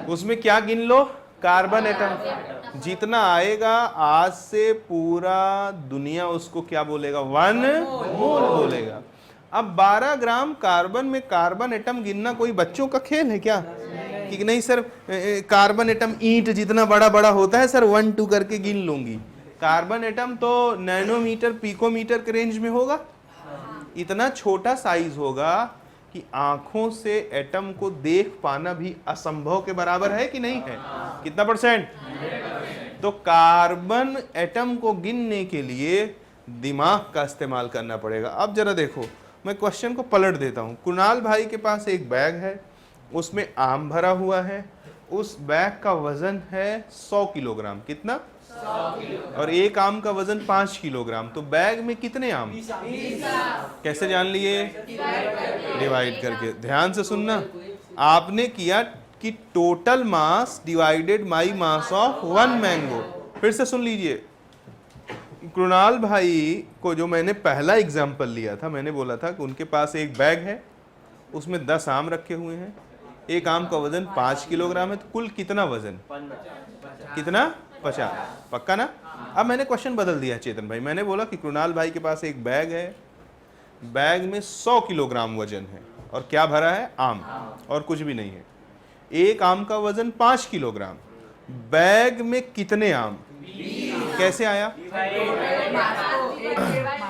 उसमें क्या गिन लो? Carbon atom. जितना आएगा आज से पूरा दुनिया उसको क्या बोलेगा? 1 मोल बोलेगा। अब 12 ग्राम कार्बन में कार्बन एटम गिनना कोई बच्चों का खेल है क्या? कि नहीं सर, कार्बन एटम ईंट जितना बड़ा बड़ा होता है सर, 1 2 करके गिन लूंगी। कार्बन एटम तो नैनोमीटर पिकोमीटर के रेंज में होगा। इतना छोटा साइज होगा कि आंखों से एटम को देख पाना भी असंभव के बराबर है कि नहीं है? कितना परसेंट? तो कार्बन एटम को गिनने के लिए दिमाग का इस्तेमाल करना पड़ेगा। अब जरा देखो, मैं क्वेश्चन को पलट देता हूं। कुणाल भाई के पास एक बैग है, उसमें आम भरा हुआ है। उस बैग का वजन है 100 किलोग्राम। कितना? 100 किलो। और एक आम का वजन 5 किलोग्राम। तो बैग में कितने आम? 20। कैसे जान लिए? डिवाइड करके। ध्यान से सुनना, आपने किया कि total mass divided by mass of 1 mango. फिर से सुन लीजिए। कृणाल भाई को जो मैंने पहला एग्जाम्पल लिया था, मैंने बोला था कि उनके पास एक बैग है, उसमें 10 आम रखे हुए हैं। एक आम का वजन 5 किलोग्राम है। तो कुल कितना वजन? कितना? 50। पक्का ना? अब मैंने क्वेश्चन बदल दिया चेतन भाई। मैंने बोला कि कृणाल भाई के पास एक बैग है, बैग में 100 किलोग्राम वजन है और क्या भरा है? आम, और कुछ भी नहीं है। एक आम का वजन 5 किलोग्राम। बैग में कितने आम? 20। कैसे आया?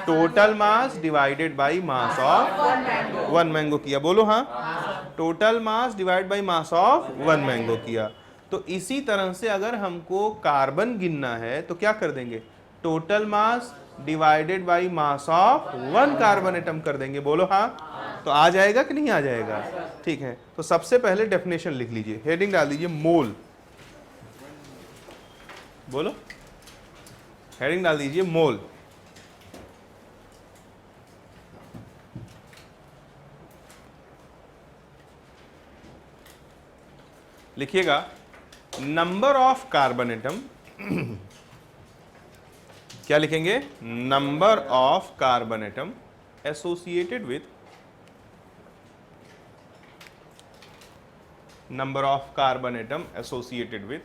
Total mass divided by mass of 1 mango किया। बोलो हाँ। Total mass divide by mass of 1 mango किया। तो इसी तरह से अगर हमको कार्बन गिनना है तो क्या कर देंगे? Total mass divided by mass of 1 carbon atom कर देंगे। बोलो हाँ। तो आ जाएगा कि नहीं आ जाएगा? ठीक है। तो सबसे पहले डेफिनेशन लिख लीजिए, हेडिंग डाल दीजिए मोल। बोलो, हेडिंग डाल दीजिए मोल। लिखिएगा नंबर ऑफ कार्बन एटम। क्या लिखेंगे? Number of carbon atom associated with, number of carbon atom associated with,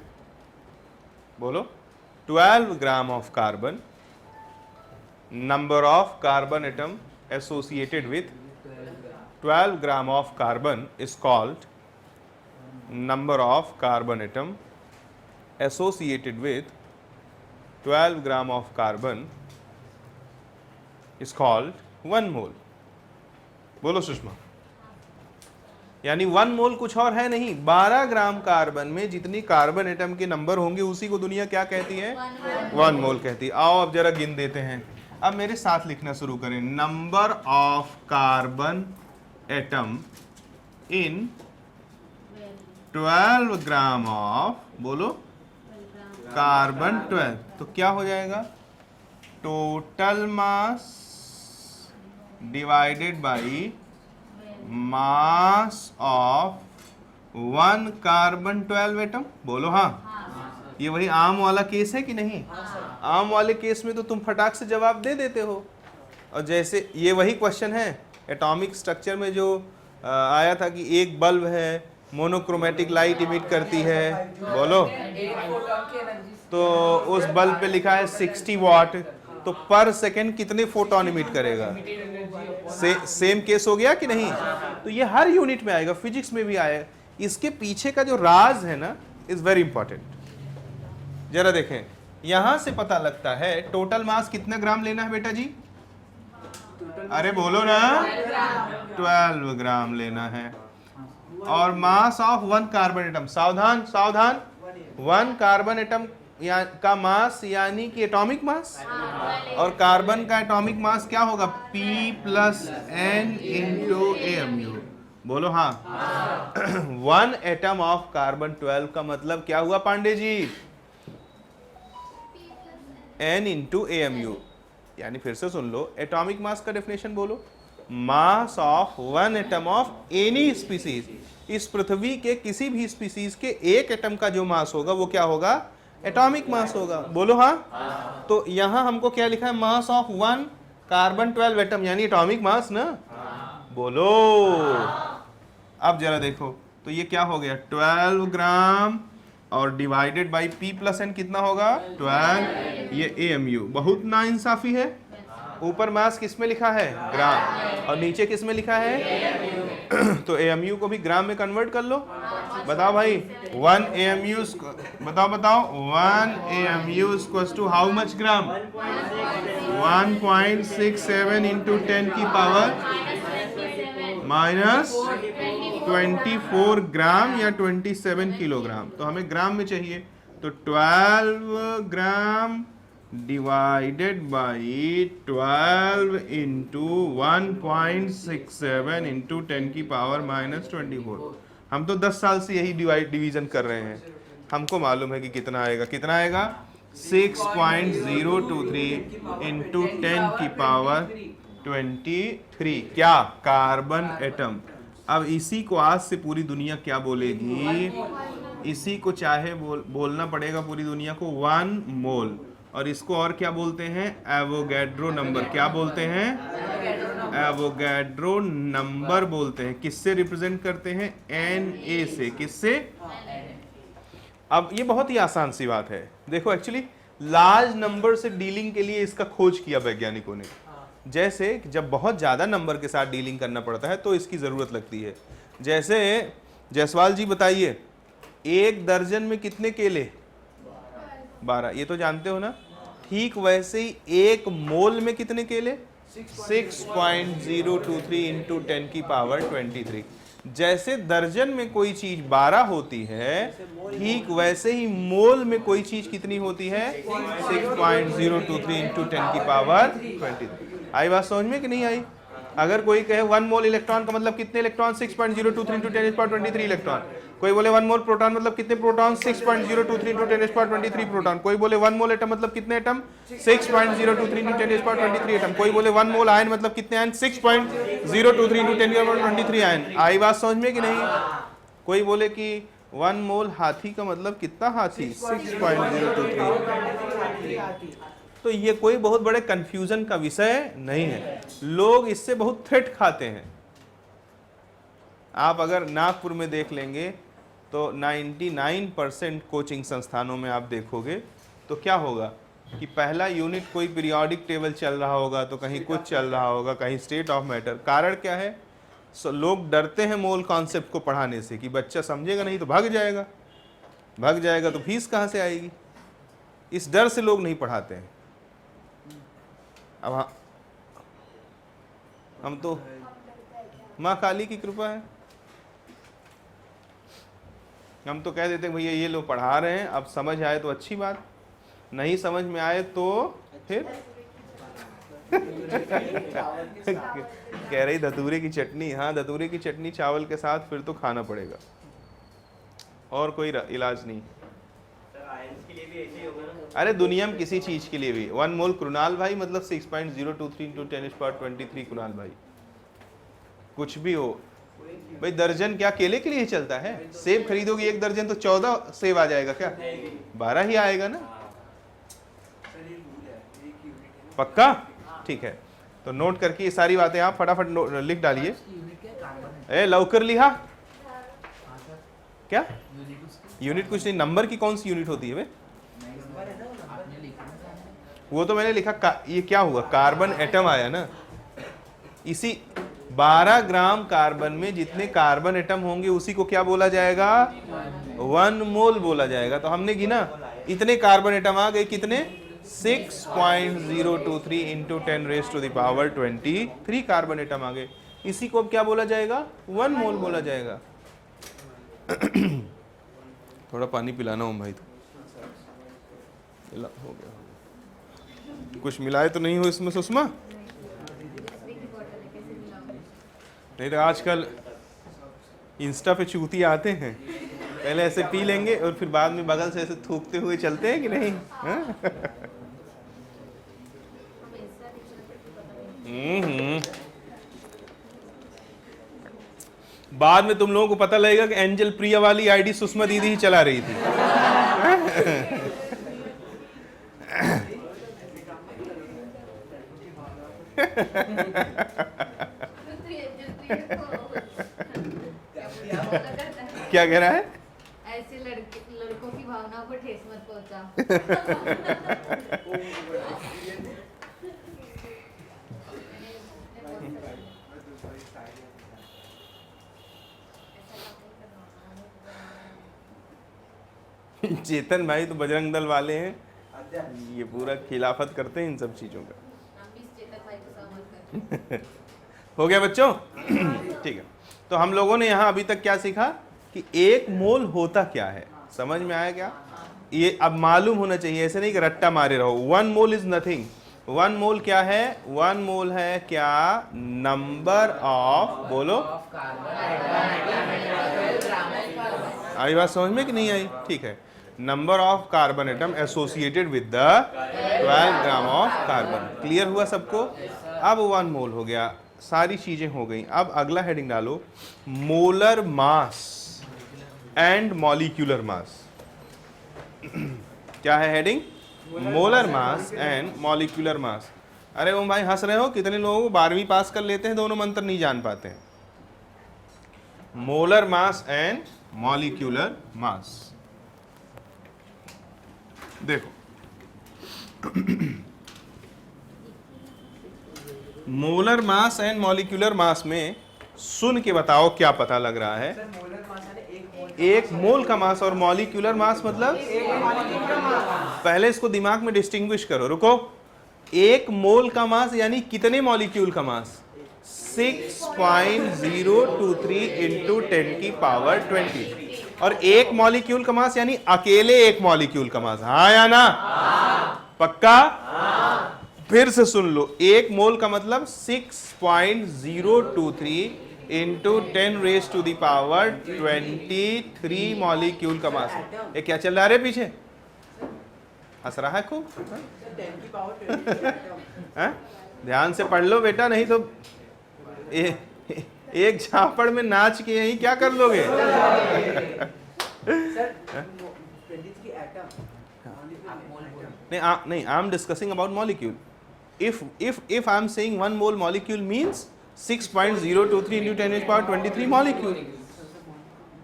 बोलो 12 gram of carbon. Number of carbon atom associated with 12 gram of carbon is called number of carbon atom associated with 12 gram of carbon is called 1 mole। बोलो सुषमा। यानी 1 मोल कुछ और है नहीं, 12 gram carbon में जितनी carbon atom के नंबर होंगे उसी को दुनिया क्या कहती है? 1 मोल कहती है। आओ अब जरा गिन देते हैं। अब मेरे साथ लिखना शुरू करें। Number of carbon atom in 12 gram of, बोलो, कार्बन 12। तो क्या हो जाएगा? Total mass divided by mass of 1 carbon 12 atom. बोलो हाँ। ये वही आम वाला केस है कि नहीं? आम वाले केस में तो तुम फटाक से जवाब दे देते हो। और जैसे ये वही क्वेश्चन है एटॉमिक स्ट्रक्चर में जो आया था कि एक बल्ब है, मोनोक्रोमेटिक लाइट इमिट करती है। बोलो, तो उस बल्ब पे लिखा है 60 वाट, तो पर सेकंड कितने फोटोन इमिट करेगा? सेम केस हो गया कि नहीं? तो ये हर यूनिट में आएगा, फिजिक्स में भी आएगा। इसके पीछे का जो राज है ना, इज वेरी इंपॉर्टेंट। जरा देखें, यहां से पता लगता है टोटल मास कितना ग्राम लेना है बेटा जी? अरे बोलो ना, 12 ग्राम लेना है। और मास ऑफ 1 कार्बन एटम, सावधान सावधान, 1 कार्बन एटम का मास यानी कि एटॉमिक मास, और कार्बन का एटॉमिक मास क्या होगा, P plus N into AMU। बोलो हाँ। 1 एटम ऑफ कार्बन 12 का मतलब क्या हुआ Pandey ji, N into AMU। यानी फिर से सुन लो, एटॉमिक मास का डेफिनेशन बोलो, मास of 1 atom of any species. इस पृथ्वी के किसी भी स्पीसीज के एक एटम का जो मास होगा वो क्या होगा, एटॉमिक मास होगा। बोलो हाँ। तो यहां हमको क्या लिखा है, मास ऑफ 1 कार्बन 12 एटम, यानी एटॉमिक मास ना। बोलो अब जरा देखो, तो ये क्या हो गया, 12 ग्राम और divided by P plus N कितना होगा, 12। ये AMU बहुत नाइंसाफी है, ऊपर मास किस में लिखा है, ग्राम, और नीचे किस में लिखा है तो AMU को भी ग्राम में कन्वर्ट कर लो। बताओ भाई, 1 AMU बताओ 1 AMU equals to how much gram, 1.67 into 10 की पावर माइनस 24 ग्राम या 27 किलोग्राम। तो हमें ग्राम में चाहिए, तो 12 gram divided by 12 into 1.67 into 10 की पावर माइनस 24। हम तो 10 साल से यही डिवीजन कर रहे हैं, हमको मालूम है कि कितना आएगा, कितना आएगा 6.023 इंटू 10 की पावर 23। क्या, कार्बन एटम। अब इसी को आज से पूरी दुनिया क्या बोलेगी, इसी को चाहे बोलना पड़ेगा पूरी दुनिया को 1 मोल, और इसको और क्या बोलते हैं, एवोगैड्रो नंबर। क्या बोलते हैं, एवोगैड्रो नंबर बोलते हैं। किससे रिप्रेजेंट करते हैं, Na से। किससे, अब ये बहुत ही आसान सी बात है। देखो एक्चुअली लार्ज नंबर से डीलिंग के लिए इसका खोज किया वैज्ञानिकों ने। जैसे जब बहुत ज्यादा नंबर के साथ डीलिंग करना पड़ता है तो इसकी जरूरत लगती है। जैसे जायसवाल जी बताइए, 1 दर्जन में कितने केले, 12, ये तो जानते हो ना। ठीक वैसे ही 1 मोल में कितने केले, 6.023 इंटू 10 की पावर 23। जैसे दर्जन में कोई चीज 12 होती है, ठीक वैसे ही मोल में कोई चीज कितनी होती है, 6.023 इंटू 10 की पावर 23। आई बात समझ में कि नहीं आई। अगर कोई कहे 1 मोल इलेक्ट्रॉन का मतलब कितने इलेक्ट्रॉन, 6.023 इंटू 10⁻23 इलेक्ट्रॉन। कोई बोले 1 मोल प्रोटॉन मतलब कितने प्रोटॉन, 6.023 इंटू 10⁻23 प्रोटॉन। कोई बोले 1 मोल एटम मतलब कितने एटम, 6.023 इंटू 10⁻23 एटम। कोई बोले 1 मोल आयन मतलब कितने आयन, 6.023 इंटू 10⁻23 आयन। आई बात समझ में कि नहीं। कोई बोले कि 1 मोल हाथी का मतलब कितना हाथी, 6.023। तो ये कोई बहुत बड़े कंफ्यूजन का विषय नहीं है, लोग इससे बहुत थ्रेट खाते हैं। आप अगर नागपुर में देख लेंगे तो 99% कोचिंग संस्थानों में आप देखोगे तो क्या होगा कि पहला यूनिट कोई पीरियोडिक टेबल चल रहा होगा, तो कहीं कुछ चल रहा होगा, कहीं स्टेट ऑफ मैटर। कारण क्या है, लोग डरते हैं मोल कॉन्सेप्ट को पढ़ाने से कि बच्चा समझेगा नहीं तो भाग जाएगा तो फीस कहाँ से आएगी। इस डर से लोग नहीं पढ़ाते हैं। अब हम तो माँ काली की कृपा है, हम तो कह देते हैं भैया ये लोग पढ़ा रहे हैं, अब समझ आए तो अच्छी बात, नहीं समझ में आए तो फिर कह रही धतूरे की चटनी। हाँ, धतूरे की चटनी चावल के साथ फिर तो खाना पड़ेगा, और कोई इलाज नहीं। अरे दुनिया में किसी चीज के लिए भी 1 मोल क्रुणाल भाई मतलब 6.023 इंटू 10⁻23 क्रुणाल भाई, कुछ भी हो भाई। दर्जन क्या केले के लिए ही चलता है, सेब खरीदोगे 1 दर्जन तो 14 सेब आ जाएगा क्या, 12 ही आएगा ना। पक्का, ठीक है। तो नोट करके ये सारी बातें आप फटाफट लिख डालिए। ए लवकर लिहा, क्या यूनिट कुछ नहीं, नंबर की कौन सी यूनिट होती है वे, वो तो मैंने लिखा। ये क्या हुआ, कार्बन एटम आया ना। इसी 12 ग्राम कार्बन में जितने कार्बन एटम होंगे उसी को क्या बोला जाएगा, 1 मोल बोला जाएगा। तो हमने गिना इतने कार्बन एटम आ गए, कितने, 6.023 इंटू 10⁻23 कार्बन एटम आ गए। इसी को अब क्या बोला जाएगा, 1 मोल बोला जाएगा। थोड़ा पानी पिलाना हूं भाई। लो, हो गया। कुछ मिलाए तो नहीं हो इसमें सुषमा? नहीं तो आजकल इंस्टा पे चूती आते हैं, पहले ऐसे पी लेंगे और फिर बाद में बगल से ऐसे थूकते हुए चलते हैं कि नहीं? हाँ? बाद में तुम लोगों को पता लगेगा कि एंजल प्रिया वाली आईडी सुषमा दीदी ही चला रही थी। क्या कह रहा है? ऐसे लड़कों की भावनाओं को ठेस मत पहुंचा। चेतन भाई तो बजरंग दल वाले हैं, ये पूरा खिलाफत करते हैं इन सब चीजों का। हम भी इस चेतन भाई को सहमत करते हैं। हो गया बच्चों? ठीक है, तो हम लोगों ने यहाँ अभी तक क्या सीखा कि एक मोल होता क्या है, समझ में आया क्या? ये अब मालूम होना चाहिए, ऐसे नहीं कि रट्टा मारे रहो। 1 मोल इज नथिंग। 1 मोल क्या है? 1 मोल है क्या? नंबर ऑफ, बोलो, आई बात समझ में कि नहीं आई? ठीक है, number of carbon atom associated with the 12 gram of carbon. Clear हुआ सबको? अब 1 मोल हो गया, सारी चीजें हो गई। अब अगला हेडिंग डालो, मोलर मास एंड मॉलिक्यूलर मास। क्या है heading? Molar mass and molecular मास। अरे ओम भाई हंस रहे हो? कितने लोगों को 12वीं पास कर लेते हैं, दोनों मंत्र नहीं जान पाते हैं। Molar mass and molecular mass. देखो, molar mass and molecular mass में सुन के बताओ क्या पता लग रहा है? एक मोल का मास और मॉलिक्यूलर मास मतलब पहले इसको दिमाग में डिस्टिंग्विश करो। रुको, एक मोल का मास यानी कितने मॉलिक्यूल का मास? 6.023 इंटू 10 की पावर 20। और एक मॉलिक्यूल का मास यानी अकेले एक मॉलिक्यूल का मास। हाँ या ना? पक्का? फिर से सुन लो, एक मोल का मतलब 6.023 into 10 raise to the power 23 molecule का मास। ये क्या चल रहा है रे पीछे? हंस रहा है खूब? ध्यान से पढ़ लो बेटा, नहीं तो एक झापड़ में नाच के यही क्या कर लोगे? नहीं, I am discussing about molecule. if I am saying 1 mole molecule means 6.023 into 10 power 23 molecule।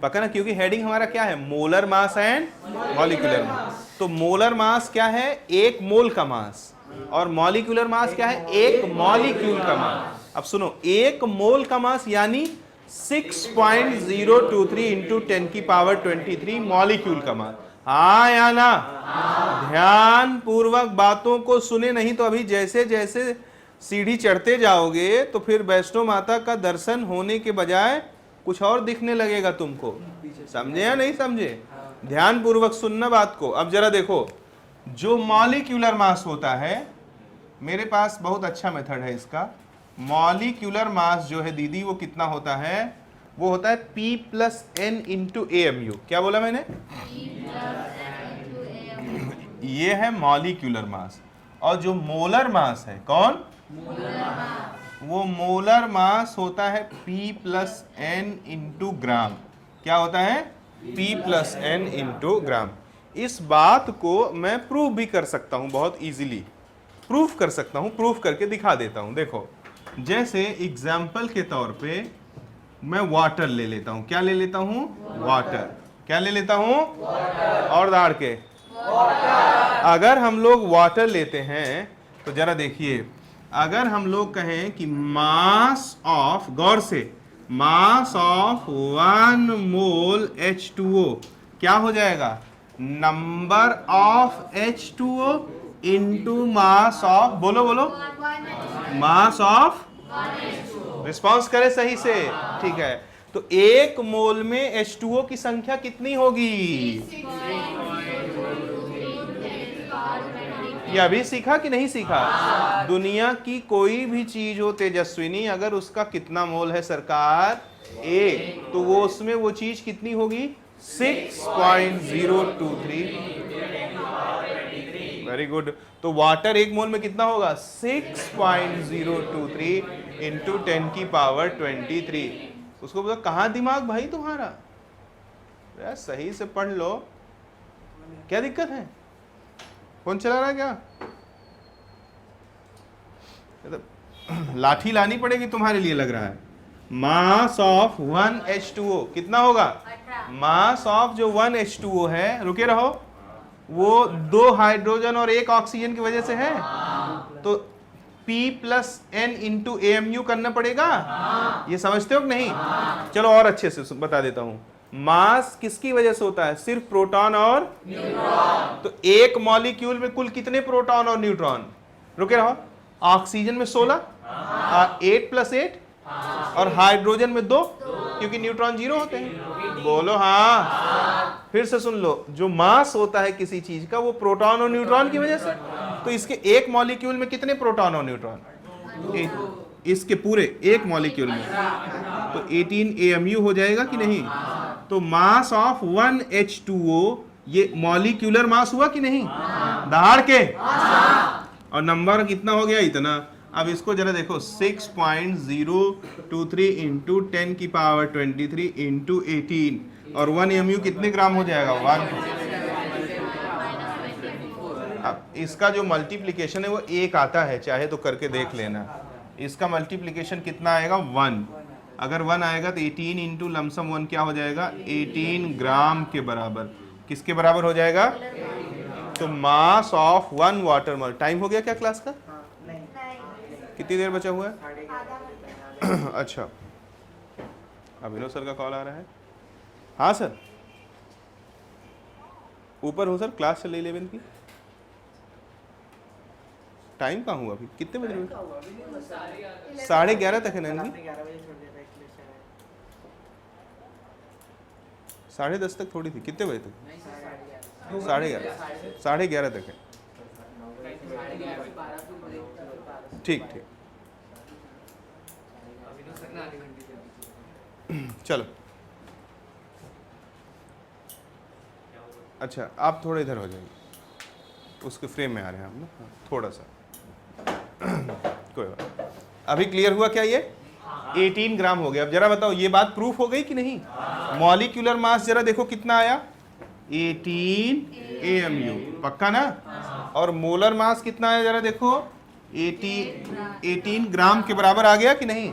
पक्का ना? क्योंकि हेडिंग हमारा क्या है? मोलर मास एंड मॉलिक्यूलर मास। तो मोलर मास क्या है? एक मोल का मास। और मॉलिक्यूलर मास क्या है? एक मॉलिक्यूल का मास। अब सुनो, एक मोल का मास यानी 6.023 इंटू 10 की पावर 23 मॉलिक्यूल का मास। हाँ या ना? ध्यान पूर्वक बातों को सुने, नहीं तो अभी जैसे जैसे सीढ़ी चढ़ते जाओगे तो फिर वैष्णो माता का दर्शन होने के बजाय कुछ और दिखने लगेगा तुमको। समझे या नहीं समझे? ध्यान पूर्वक सुनना बात को। अब जरा देखो, जो मॉलिक्यूलर मास होता है, मेरे पास बहुत अच्छा मेथड है इसका। मॉलिक्यूलर मास जो है दीदी, वो कितना होता है? वो होता है P + N × AMU। क्या बोला मैंने? ये है मॉलिक्यूलर मास। और जो मोलर मास है, कौन? वो मोलर मास होता है P + N × ग्राम। क्या होता है? P + N × ग्राम। इस बात को मैं प्रूव भी कर सकता हूं, बहुत इजीली प्रूफ कर सकता हूं, प्रूफ करके दिखा देता हूं। देखो, जैसे एग्जाम्पल के तौर पे मैं वाटर ले लेता हूं। क्या ले लेता हूं? वाटर। क्या ले लेता हूं? और दाड़ के। अगर हम लोग वाटर लेते हैं तो जरा देखिए, अगर हम लोग कहें कि मास ऑफ, गौर से, मास ऑफ 1 मोल H2O क्या हो जाएगा? Number of H2O into mass of, बोलो बोलो, मास ऑफ, रिस्पॉन्स करे सही से, ठीक है। तो एक मोल में H2O की संख्या कितनी होगी? ये अभी सीखा कि नहीं सीखा? दुनिया की कोई भी चीज हो तेजस्विनी, अगर उसका कितना मोल है सरकार? 1, तो वो उसमें वो चीज कितनी होगी? 6.023। Very good. तो वाटर 1 मोल में कितना होगा? 6.023 इंटू 10 की पावर 23। उसको बोला कहाँ दिमाग भाई तुम्हारा? यार सही से पढ़ लो, क्या दिक्कत है? फोन चला रहा है क्या? लाठी लानी पड़ेगी तुम्हारे लिए लग रहा है। मास ऑफ 1H2O कितना होगा? मास ऑफ जो 1H2O है, रुके रहो, वो 2 हाइड्रोजन और 1 ऑक्सीजन की वजह से है, तो P plus N into AMU करना पड़ेगा। ये समझते हो कि नहीं? चलो और अच्छे से बता देता हूं। मास किसकी वजह से होता है? सिर्फ प्रोटॉन और न्यूट्रॉन। तो एक मॉलिक्यूल में कुल कितने प्रोटॉन और न्यूट्रॉन? रुके रहो, ऑक्सीजन में 16, 8 प्लस 8, और हाइड्रोजन में 2, क्योंकि न्यूट्रॉन 0 होते हैं। बोलो हाँ। फिर से सुन लो, जो मास होता है किसी चीज का वो प्रोटॉन और न्यूट्रॉन की वजह से। तो इसके एक मॉलिक्यूल में कितने प्रोटॉन और न्यूट्रॉन? इसके पूरे एक मॉलिक्यूल में तो 18 AMU हो जाएगा कि नहीं? तो मास ऑफ 1H2O ये मॉलिक्यूलर मास हुआ कि नहीं? दहाड़ के। और नंबर कितना हो गया? इतना। अब इसको जरा देखो, 6.023 इंटू 10 की पावर 23 इंटू 18, और 1 AMU कितने ग्राम हो जाएगा? 1। अब इसका जो मल्टीप्लिकेशन है वो 1 आता है, चाहे तो करके देख लेना। इसका मल्टीप्लिकेशन कितना आएगा? 1। अगर 1 आएगा तो 18 इंटू लमसम 1 क्या हो जाएगा? 18 ग्राम के बराबर। किसके बराबर हो जाएगा? तो मास ऑफ 1 वाटर मॉल। टाइम हो गया क्या क्लास का? कितनी देर बचा हुआ है? अच्छा, अभिनव सर का कॉल आ रहा है। हाँ सर, ऊपर हो सर, क्लास चल रही 11 की। टाइम कहाँ हुआ अभी? कितने बज रहे हैं? 11:30 तक है ना इनकी? 10:30 तक थोड़ी थी। कितने बजे तक? 11:30 तक है। ठीक ठीक, चलो। अच्छा, आप थोड़ा इधर हो जाइए, उसके फ्रेम में आ रहे हैं आप ना, थोड़ा सा। कोई बात। अभी क्लियर हुआ क्या? ये 18 ग्राम हो गया। अब जरा बताओ, ये बात प्रूफ हो गई कि नहीं? मॉलिक्यूलर मास जरा देखो कितना आया? 18 AMU, पक्का ना? और मोलर मास कितना आया जरा देखो? 18 ग्राम के बराबर आ गया कि नहीं?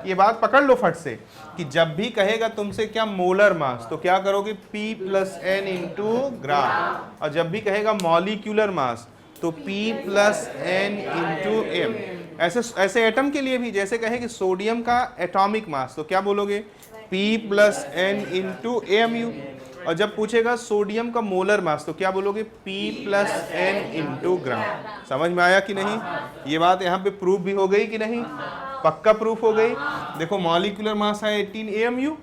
ये बात पकड़ लो फट से, कि जब भी कहेगा तुमसे क्या मोलर मास, तो क्या करोगे? P plus N into gram. और जब भी कहेगा मॉलिक्यूलर मास, तो P plus N into M। ऐसे एटम के लिए भी, जैसे कहे कि सोडियम का एटॉमिक मास, तो क्या बोलोगे? P plus N into AMU। और जब पूछेगा सोडियम का मोलर मास, तो क्या बोलोगे? P plus N into gram. समझ में आया कि नहीं? ये बात यहाँ पे प्रूफ भी हो गई कि नहीं? पक्का प्रूफ हो गई। देखो, मॉलिक्यूलर मास है 18 AMU,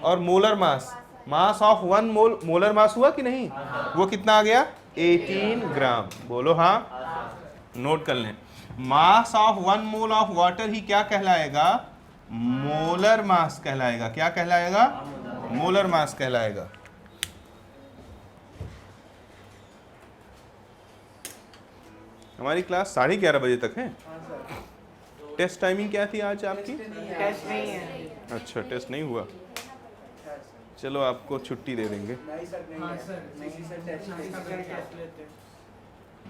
और molar mass, mass of 1 mole, molar mass हुआ कि नहीं? वो कितना आ गया? 18 ग्राम। बोलो हाँ। नोट कर लें, mass of 1 mole of water ही क्या कहलाएगा? मोलर मास कहलाएगा। क्या कहलाएगा? मोलर मास कहलाएगा। हमारी क्लास 11:30 बजे तक है। टेस्ट टाइमिंग क्या थी आज आपकी? टेस्ट नहीं है। अच्छा, टेस्ट नहीं हुआ। चलो, आपको छुट्टी दे देंगे।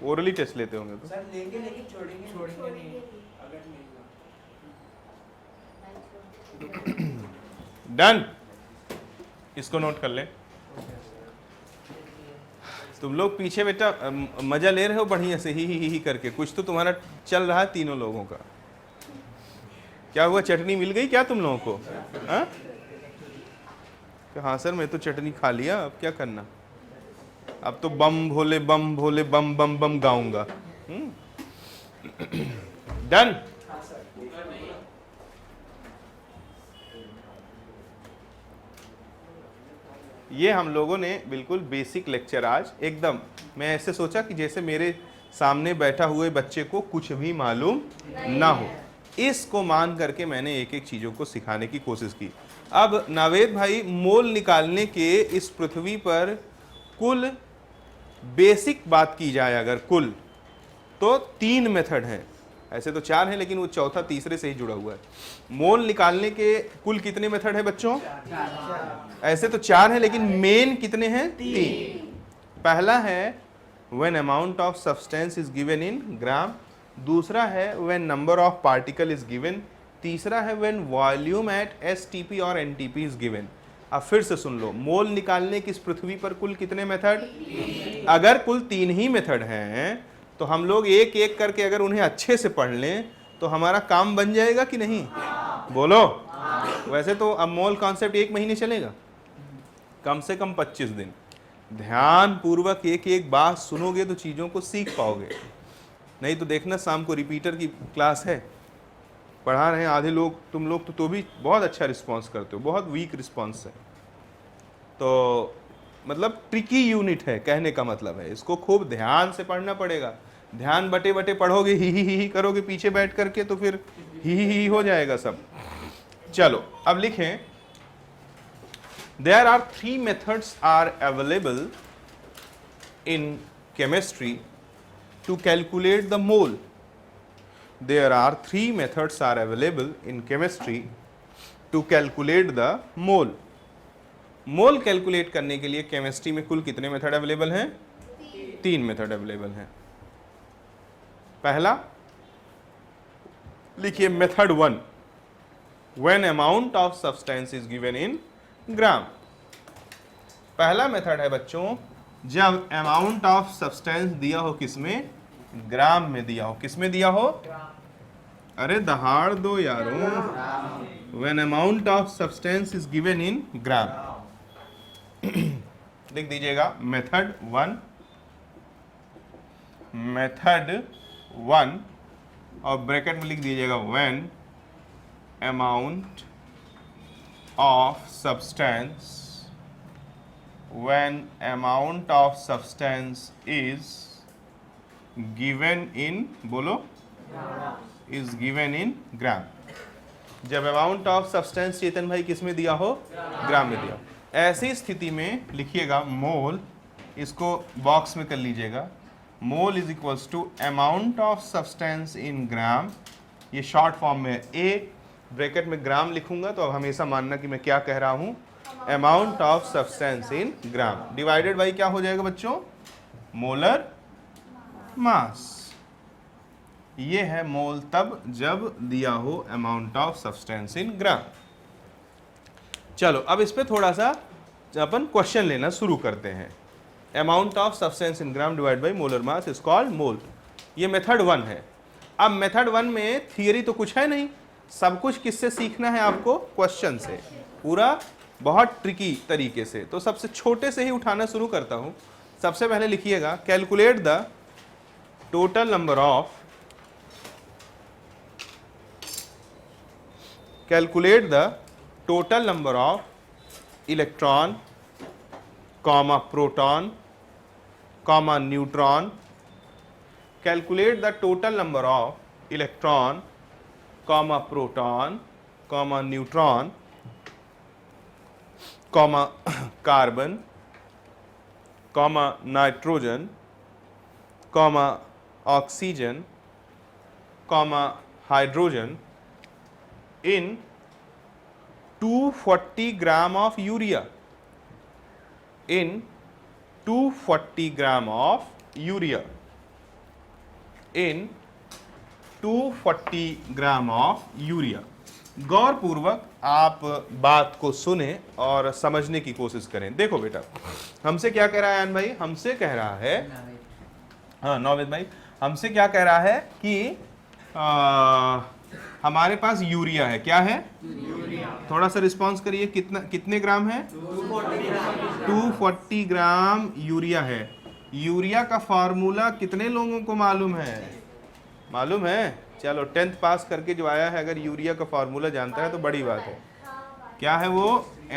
ओरली टेस्ट लेते होंगे तो सर लेंगे, लेकिन छोड़ेंगे नहीं। डन। इसको नोट कर ले। तुम लोग पीछे बेटा मजा ले रहे हो बढ़िया से, ही करके। कुछ तो तुम्हारा चल रहा है तीनों लोगों का। क्या हुआ? चटनी मिल गई क्या तुम लोगों को? हाँ सर, मैं तो चटनी खा लिया, अब क्या करना? अब तो बम भोले बम भोले बम बम बम गाऊंगा। डन। ये हम लोगों ने बिल्कुल बेसिक लेक्चर आज एकदम, मैं ऐसे सोचा कि जैसे मेरे सामने बैठा हुए बच्चे को कुछ भी मालूम ना हो। इसको मान करके मैंने एक एक चीजों को सिखाने की कोशिश की। अब नावेद भाई, मोल निकालने के इस पृथ्वी पर कुल बेसिक बात की जाए अगर कुल, तो 3 मेथड हैं। ऐसे तो 4 हैं लेकिन वो चौथा तीसरे से ही जुड़ा हुआ है। मोल निकालने के कुल कितने मेथड है बच्चों? ऐसे तो 4 हैं लेकिन मेन कितने हैं? 3। पहला है when amount of substance is given in gram, दूसरा है when number of particle is given, तीसरा है व्हेन वॉल्यूम एट एसटीपी और एनटीपी इज गिवन। अब फिर से सुन लो, मोल निकालने की इस पृथ्वी पर कुल कितने मेथड? अगर कुल 3 ही मेथड हैं तो हम लोग एक एक करके अगर उन्हें अच्छे से पढ़ लें तो हमारा काम बन जाएगा कि नहीं? बोलो। वैसे तो अब मोल कॉन्सेप्ट 1 महीने चलेगा, कम से कम 25 दिन। ध्यान पूर्वक एक एक बात सुनोगे तो चीजों को सीख पाओगे। नहीं तो देखना शाम को रिपीटर की क्लास है, पढ़ा रहे हैं आधे लोग, तुम लोग तो भी बहुत अच्छा रिस्पांस करते हो, बहुत वीक रिस्पांस है। तो मतलब ट्रिकी यूनिट है, कहने का मतलब है इसको खूब ध्यान से पढ़ना पड़ेगा। ध्यान बटे बटे पढ़ोगे, ही करोगे पीछे बैठ करके, तो फिर ही हो जाएगा सब। चलो अब लिखें, there are 3 methods are available in chemistry to calculate the mole. There are 3 methods are available in chemistry to calculate the mole. Mole calculate करने के लिए केमिस्ट्री में कुल कितने मेथड अवेलेबल हैं? 3 मेथड अवेलेबल हैं। पहला लिखिए method 1, when amount of substance is given in gram. पहला मेथड है बच्चों जब अमाउंट ऑफ सब्सटेंस दिया हो किसमें? ग्राम में दिया हो। किसमें दिया हो? अरे दहाड़ दो यारों। When amount of substance is given in gram. लिख दीजिएगा मेथड 1, मेथड 1 और ब्रैकेट में लिख दीजिएगा when amount of substance, when amount of substance is given in, बोलो, is given in gram। जब amount of substance चेतन भाई किस में दिया हो? ग्राम में दिया हो। ऐसी स्थिति में लिखिएगा मोल, इसको बॉक्स में कर लीजिएगा, mole is equals to amount of substance in gram. ये शॉर्ट फॉर्म में ए, ब्रैकेट में ग्राम लिखूंगा तो अब हमेशा मानना कि मैं क्या कह रहा हूं, amount of substance in gram, divided by क्या हो जाएगा बच्चों? Molar mass. ये है मोल तब जब दिया हो अमाउंट ऑफ सब्सटेंस इन ग्राम। चलो अब इस पे थोड़ा सा अपन क्वेश्चन लेना शुरू करते हैं। Amount of substance in gram divide by molar mass is called mole. ये मेथड 1 है। अब मेथड 1 में थियरी तो कुछ है नहीं, सब कुछ किससे सीखना है आपको? क्वेश्चन से, पूरा बहुत ट्रिकी तरीके से। तो सबसे छोटे से ही उठाना शुरू करता हूं। सबसे पहले लिखिएगा calculate the total number of, calculate the total number of electron comma proton comma neutron. Calculate the total number of electron comma proton comma neutron comma carbon comma nitrogen comma oxygen comma hydrogen in 240 gram of urea, in 240 gram of urea, in 240 gram of urea. गौर पूर्वक आप बात को सुने और समझने की कोशिश करें। देखो बेटा, हमसे क्या कह रहा है आयन भाई? हमसे कह रहा है, हाँ नौवेद भाई, हमसे क्या कह रहा है कि हमारे पास यूरिया है। क्या है? यूरिया। थोड़ा सा रिस्पांस करिए, कितने ग्राम है? 240 ग्राम यूरिया है। यूरिया का फार्मूला कितने लोगों को मालूम है? मालूम है? चलो 10th पास करके जो आया है अगर यूरिया का फार्मूला जानता है तो बड़ी बात है। क्या है वो?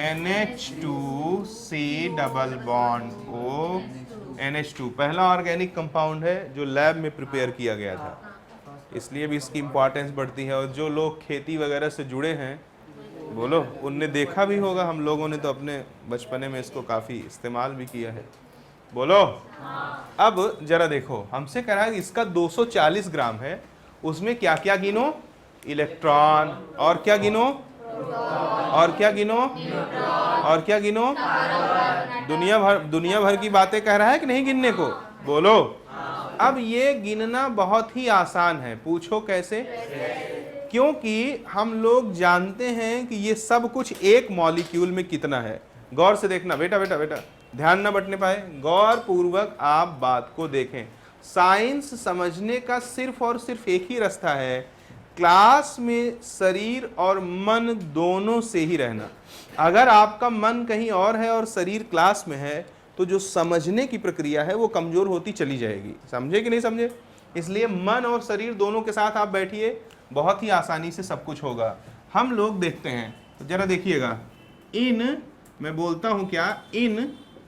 NH2C double bond O NH2 पहला ऑर्गेनिक कंपाउंड है जो लैब में प्रिपेयर किया गया था, इसलिए भी इसकी इम्पोर्टेंस बढ़ती है। और जो लोग खेती वगैरह से जुड़े हैं, बोलो, उनने देखा भी होगा, हम लोगों ने तो अपने बचपने में इसको काफ़ी इस्तेमाल भी किया है। बोलो। अब जरा देखो, हमसे कह रहा है इसका 240 ग्राम है, उसमें क्या क्या गिनो? इलेक्ट्रॉन, और क्या गिनो? और क्या गिनो? और क्या गिनो? दुनिया भर की बातें कह रहा है कि नहीं गिनने को? बोलो। अब ये गिनना बहुत ही आसान है। पूछो कैसे? क्योंकि हम लोग जानते हैं कि ये सब कुछ एक मॉलिक्यूल में कितना है। गौर से देखना बेटा, बेटा बेटा, ध्यान ना बटने पाए, गौर पूर्वक आप बात को देखें। साइंस समझने का सिर्फ और सिर्फ एक ही रास्ता है, क्लास में शरीर और मन दोनों से ही रहना। अगर आपका मन कहीं और है और शरीर क्लास में है, तो जो समझने की प्रक्रिया है वो कमजोर होती चली जाएगी। समझे कि नहीं समझे? इसलिए मन और शरीर दोनों के साथ आप बैठिए, बहुत ही आसानी से सब कुछ होगा। हम लोग देखते हैं, तो जरा देखिएगा, मैं बोलता हूं क्या, इन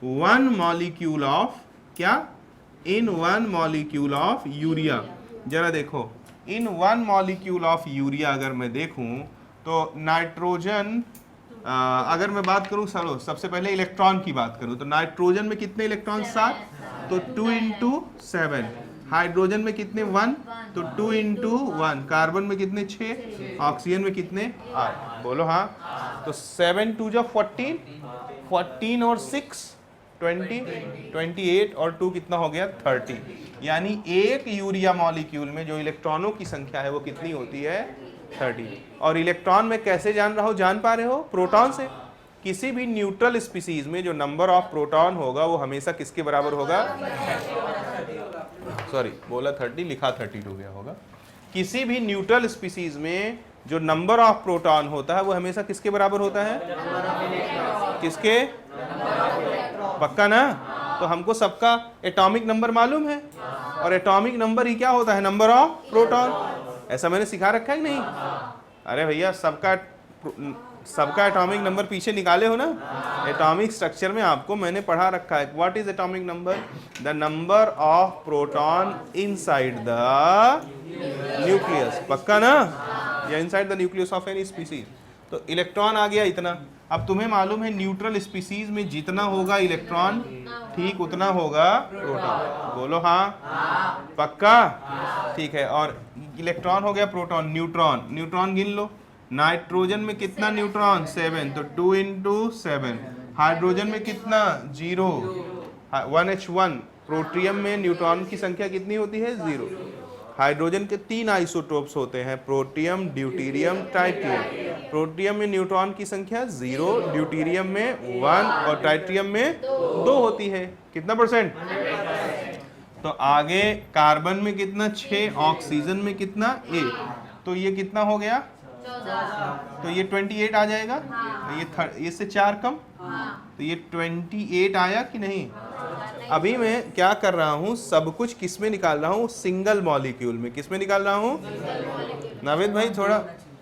वन मॉलिक्यूल ऑफ, क्या, in one molecule of urea. जरा देखो, in one molecule of urea अगर मैं देखूं तो नाइट्रोजन, अगर मैं बात करूं, चलो सबसे पहले इलेक्ट्रॉन की बात करूं, तो नाइट्रोजन में कितने इलेक्ट्रॉन? 7, तो 2 × 7। हाइड्रोजन में कितने? 1, तो 2 × 1। कार्बन में कितने? 6। ऑक्सीजन में कितने? 8। बोलो हाँ। तो 7 2 14, 14 और 6 20, 28 और 2 कितना हो गया? 30। यानी एक यूरिया मॉलिक्यूल में जो इलेक्ट्रॉनों की संख्या है वो कितनी होती है? 30। और इलेक्ट्रॉन में कैसे जान रहा हो, जान पा रहे हो? प्रोटॉन से। किसी भी न्यूट्रल स्पीसीज में जो नंबर ऑफ प्रोटॉन होगा वो हमेशा किसके बराबर होगा? सॉरी, बोला 30, लिखा 32 गया होगा। किसी भी न्यूट्रल स्पीसीज में जो नंबर ऑफ प्रोटॉन होता है वो हमेशा किसके बराबर होता है? किसके? पक्का ना? तो हमको सबका एटॉमिक नंबर मालूम है, और एटॉमिक नंबर ही क्या होता है? Number of proton. ऐसा मैंने सिखा रखा है कि नहीं? अरे भैया, सबका एटॉमिक नंबर पीछे निकाले हो ना? एटॉमिक स्ट्रक्चर में आपको मैंने पढ़ा रखा है। What is atomic number? The number of proton inside the nucleus. पक्का ना? या inside the nucleus of any species. तो इलेक्ट्रॉन आ गया इतना। अब तुम्हें मालूम है न्यूट्रल स्पीसीज में जितना होगा इलेक्ट्रॉन, ठीक उतना होगा प्रोटॉन। बोलो हाँ। पक्का? ठीक है। और इलेक्ट्रॉन हो गया प्रोटॉन। न्यूट्रॉन गिन लो। नाइट्रोजन में कितना न्यूट्रॉन? 7, तो 2 × 7। हाइड्रोजन में कितना? 0, 1H1। प्रोटियम में न्यूट्रॉन की संख्या कितनी होती है? 0। हाइड्रोजन के 3 आइसोटोप्स होते हैं, प्रोटियम, ड्यूटीरियम, ट्राइटियम। प्रोटियम में न्यूट्रॉन की संख्या 0, ड्यूटीरियम में 1 और ट्राइटियम में 2 होती है। कितना %? तो आगे कार्बन में कितना? 6, ऑक्सीजन में कितना? 1। तो ये कितना हो गया? 14। तो ये 28 आ जाएगा। ये से 4 कम, तो ये 28 आया कि नहीं? अभी मैं क्या कर रहा हूँ, सब कुछ किस में निकाल रहा हूँ? सिंगल मॉलिक्यूल में। किस में निकाल रहा हूँ? नावेद भाई थोड़ा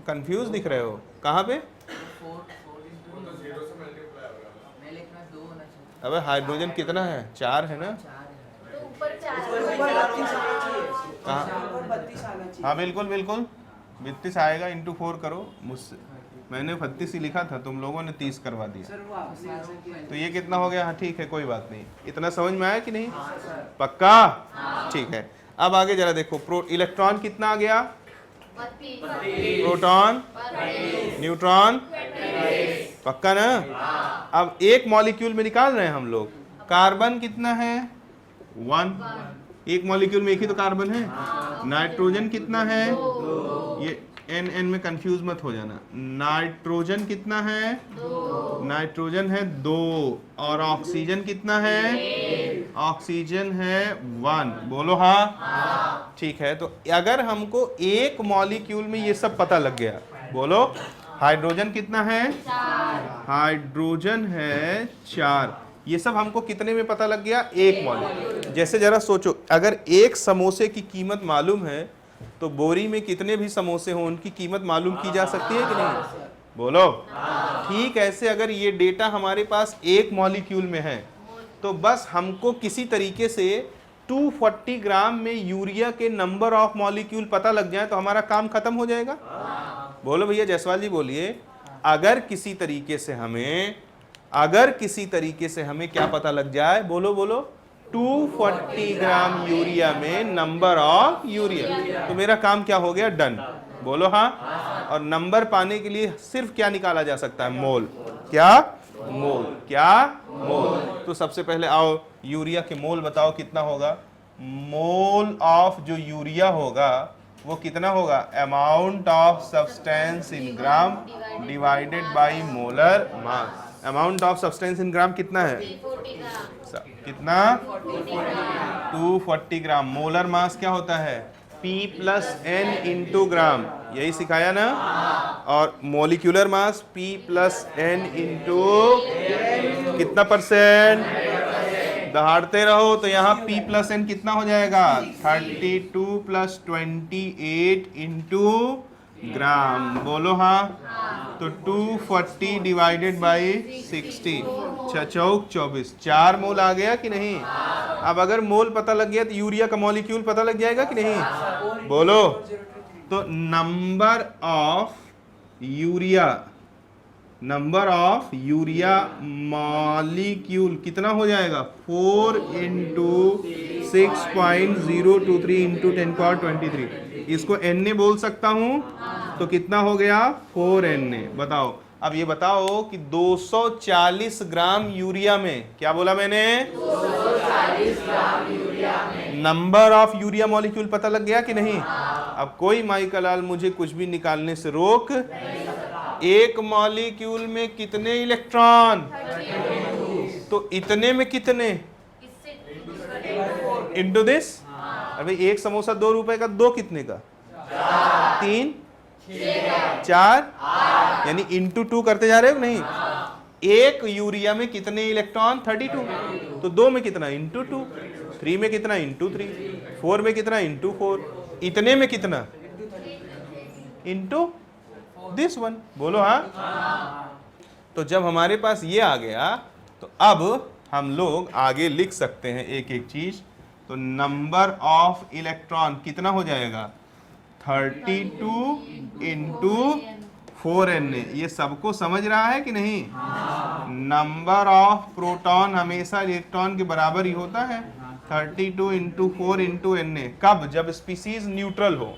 कंफ्यूज दिख रहे हो, कहाँ पे? अबे हाइड्रोजन कितना है? 4 है ना? तो ऊपर 4। कहाँ? हाँ बिल्कुल बिल्कुल, 32 आएगा, × 4 करो। मुझसे मैंने 32 ही लिखा था, तुम लोगों ने 30 करवा दिया। तो ये कितना हो गया? हाँ ठीक है, कोई बात नहीं। इतना समझ में आया कि नहीं? पक्का? ठीक है। अब आगे जरा देखो, इलेक्ट्रॉन कितना आ गया? 32। प्रोटॉन, न्यूट्रॉन, पक्का ना? अब एक मॉलिक्यूल में निकाल रहे हैं हम लोग। कार्बन कितना है? 1। एक मॉलिक्यूल में एक ही तो कार्बन है। नाइट्रोजन कितना है? ये n में कंफ्यूज मत हो जाना। नाइट्रोजन कितना है? 2। नाइट्रोजन है 2। और ऑक्सीजन कितना है? ऑक्सीजन है 1। बोलो हाँ। ठीक है। तो अगर हमको एक मॉलिक्यूल में ये सब पता लग गया, बोलो हाइड्रोजन कितना है? 4। हाइड्रोजन है 4। ये सब हमको कितने में पता लग गया? एक मॉलिक्यूल। जैसे जरा सोचो, अगर एक समोसे की कीमत मालूम है तो बोरी में कितने भी समोसे हों उनकी कीमत मालूम की जा सकती है कि नहीं? बोलो। ठीक ऐसे अगर ये डेटा हमारे पास एक मॉलिक्यूल में है तो बस हमको किसी तरीके से 240 ग्राम में यूरिया के नंबर ऑफ मॉलिक्यूल पता लग जाए तो हमारा काम खत्म हो जाएगा। बोलो भैया जायसवाल जी बोलिए, अगर किसी तरीके से हमें क्या पता लग जाए, बोलो बोलो, 240 ग्राम यूरिया में नंबर ऑफ यूरिया, तो मेरा काम क्या हो गया, डन। बोलो हाँ। और नंबर पाने के लिए सिर्फ क्या निकाला जा सकता है, मोल। क्या मोल, क्या मोल। तो सबसे पहले आओ यूरिया के मोल बताओ कितना होगा। मोल ऑफ जो यूरिया होगा वो कितना होगा, amount of substance in gram divided by molar mass. Amount of substance in gram कितना है, 40 ग्राम। कितना, 240 ग्राम। मोलर मास क्या होता है, P plus N into gram, यही सिखाया ना। और molecular mass P plus N into कितना परसेंट, दहाड़ते रहो तो यहाँ P प्लस N कितना हो जाएगा, 32 प्लस 28 इंटू ग्राम। बोलो हाँ। तो 240 डिवाइडेड बाई 60, 6×4 = 4 मोल आ गया कि नहीं। अब अगर मोल पता लग गया तो यूरिया का मॉलिक्यूल पता लग जाएगा कि नहीं, बोलो। तो नंबर ऑफ यूरिया मॉलिक्यूल कितना हो जाएगा, 4 × 6.023 × 10⁻23। इसको Na बोल सकता हूं तो कितना हो गया, 4Na। बताओ अब ये बताओ कि 240 ग्राम यूरिया में, क्या बोला मैंने, 240 ग्राम यूरिया में नंबर ऑफ यूरिया मॉलिक्यूल पता लग गया कि नहीं। अब कोई माइका लाल मुझे कुछ भी निकालने से रोक, एक मॉलिक्यूल में कितने इलेक्ट्रॉन, तो इतने में कितने, इंटू दिस। अभी एक समोसा 2 रुपए का, 2 कितने का, 3, 4, यानी इंटू 2 करते जा रहे हो नहीं। एक यूरिया में कितने इलेक्ट्रॉन, 32, तो 2 में कितना, इंटू 2, 3 में कितना, इंटू 3, 4 में कितना, इंटू 4, इतने में कितना, इंटू दिस वन। बोलो हाँ। तो जब हमारे पास ये आ गया तो अब हम लोग आगे लिख सकते हैं एक एक चीज। तो नंबर ऑफ इलेक्ट्रॉन कितना हो जाएगा, 32 × 4Na। ये सबको समझ रहा है कि नहीं। नंबर ऑफ प्रोटॉन हमेशा इलेक्ट्रॉन के बराबर ही होता है, 32 × 4 × Na। कब, जब स्पीसीज न्यूट्रल हो।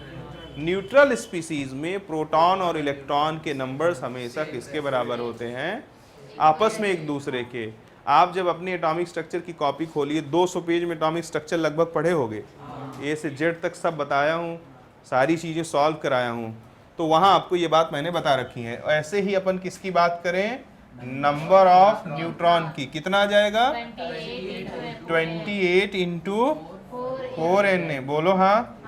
न्यूट्रल स्पीसीज में प्रोटॉन और इलेक्ट्रॉन के नंबर्स हमेशा किसके बराबर होते हैं, आपस में एक दूसरे के। आप जब अपनी एटॉमिक स्ट्रक्चर की कॉपी खोलिए, 200 पेज में एटॉमिक स्ट्रक्चर लगभग पढ़े होंगे, ए से जेड तक सब बताया हूँ, सारी चीज़ें सॉल्व कराया हूँ, तो वहाँ आपको ये बात मैंने बता रखी है। ऐसे ही अपन किसकी बात करें, नंबर ऑफ न्यूट्रॉन की, कितना आ जाएगा, 28 × 4Na। बोलो हाँ।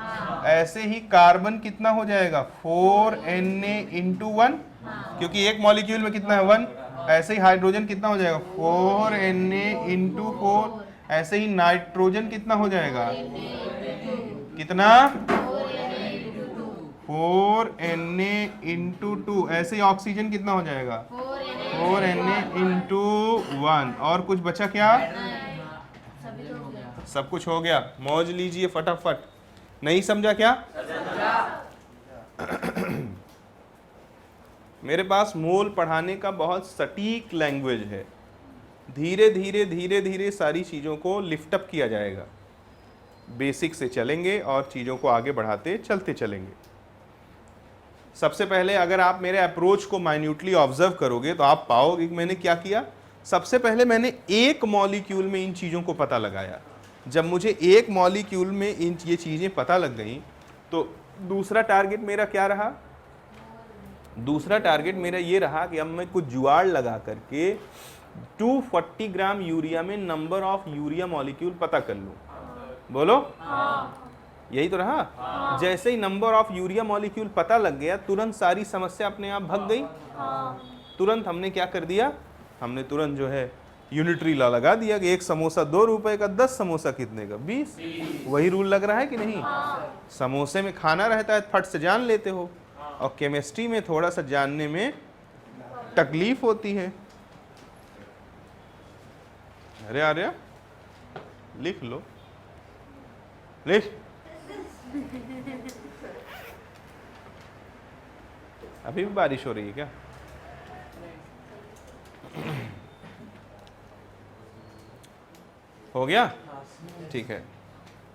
ऐसे ही कार्बन कितना हो जाएगा, 4Na × 1, क्योंकि एक मॉलिक्यूल में कितना है, 1। ऐसे ही हाइड्रोजन कितना हो जाएगा, 4Na × 4। ऐसे ही नाइट्रोजन कितना हो जाएगा, कितना, 4Na × 2। ऐसे ही ऑक्सीजन कितना हो जाएगा, 4Na × 1। और कुछ बचा क्या, सब कुछ हो गया। मौज लीजिए फटाफट। नहीं समझा क्या, मेरे पास मोल पढ़ाने का बहुत सटीक लैंग्वेज है। धीरे धीरे धीरे धीरे सारी चीज़ों को लिफ्ट अप किया जाएगा। बेसिक से चलेंगे और चीज़ों को आगे बढ़ाते चलते चलेंगे। सबसे पहले अगर आप मेरे अप्रोच को माइन्यूटली ऑब्जर्व करोगे तो आप पाओगे कि मैंने क्या किया। सबसे पहले मैंने एक मॉलिक्यूल में इन चीज़ों को पता लगाया। जब मुझे एक मॉलिक्यूल में ये चीज़ें पता लग गई तो दूसरा टारगेट मेरा क्या रहा, दूसरा टारगेट मेरा ये रहा कि अब मैं कुछ जुगाड़ लगा करके 240 ग्राम यूरिया में नंबर ऑफ यूरिया मॉलिक्यूल पता कर लूँ। बोलो यही तो रहा। जैसे ही नंबर ऑफ यूरिया मॉलिक्यूल पता लग गया तुरंत सारी समस्या अपने आप भग गई। तुरंत हमने क्या कर दिया, हमने तुरंत जो है यूनिटरी लॉ लगा दिया कि एक समोसा 2 रुपए का, 10 समोसा कितने का, 20। वही रूल लग रहा है कि नहीं। समोसे में खाना रहता है, फट से जान लेते हो, और केमिस्ट्री में थोड़ा सा जानने में तकलीफ होती है। अरे लिख लो, लिख। अभी भी बारिश हो रही है क्या? हो गया? ठीक है,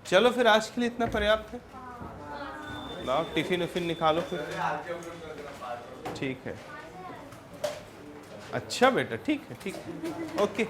चलो फिर आज के लिए इतना पर्याप्त है। लाओ टिफिन उफिन निकालो फिर। ठीक है, अच्छा बेटा, ठीक है, ठीक है, ओके।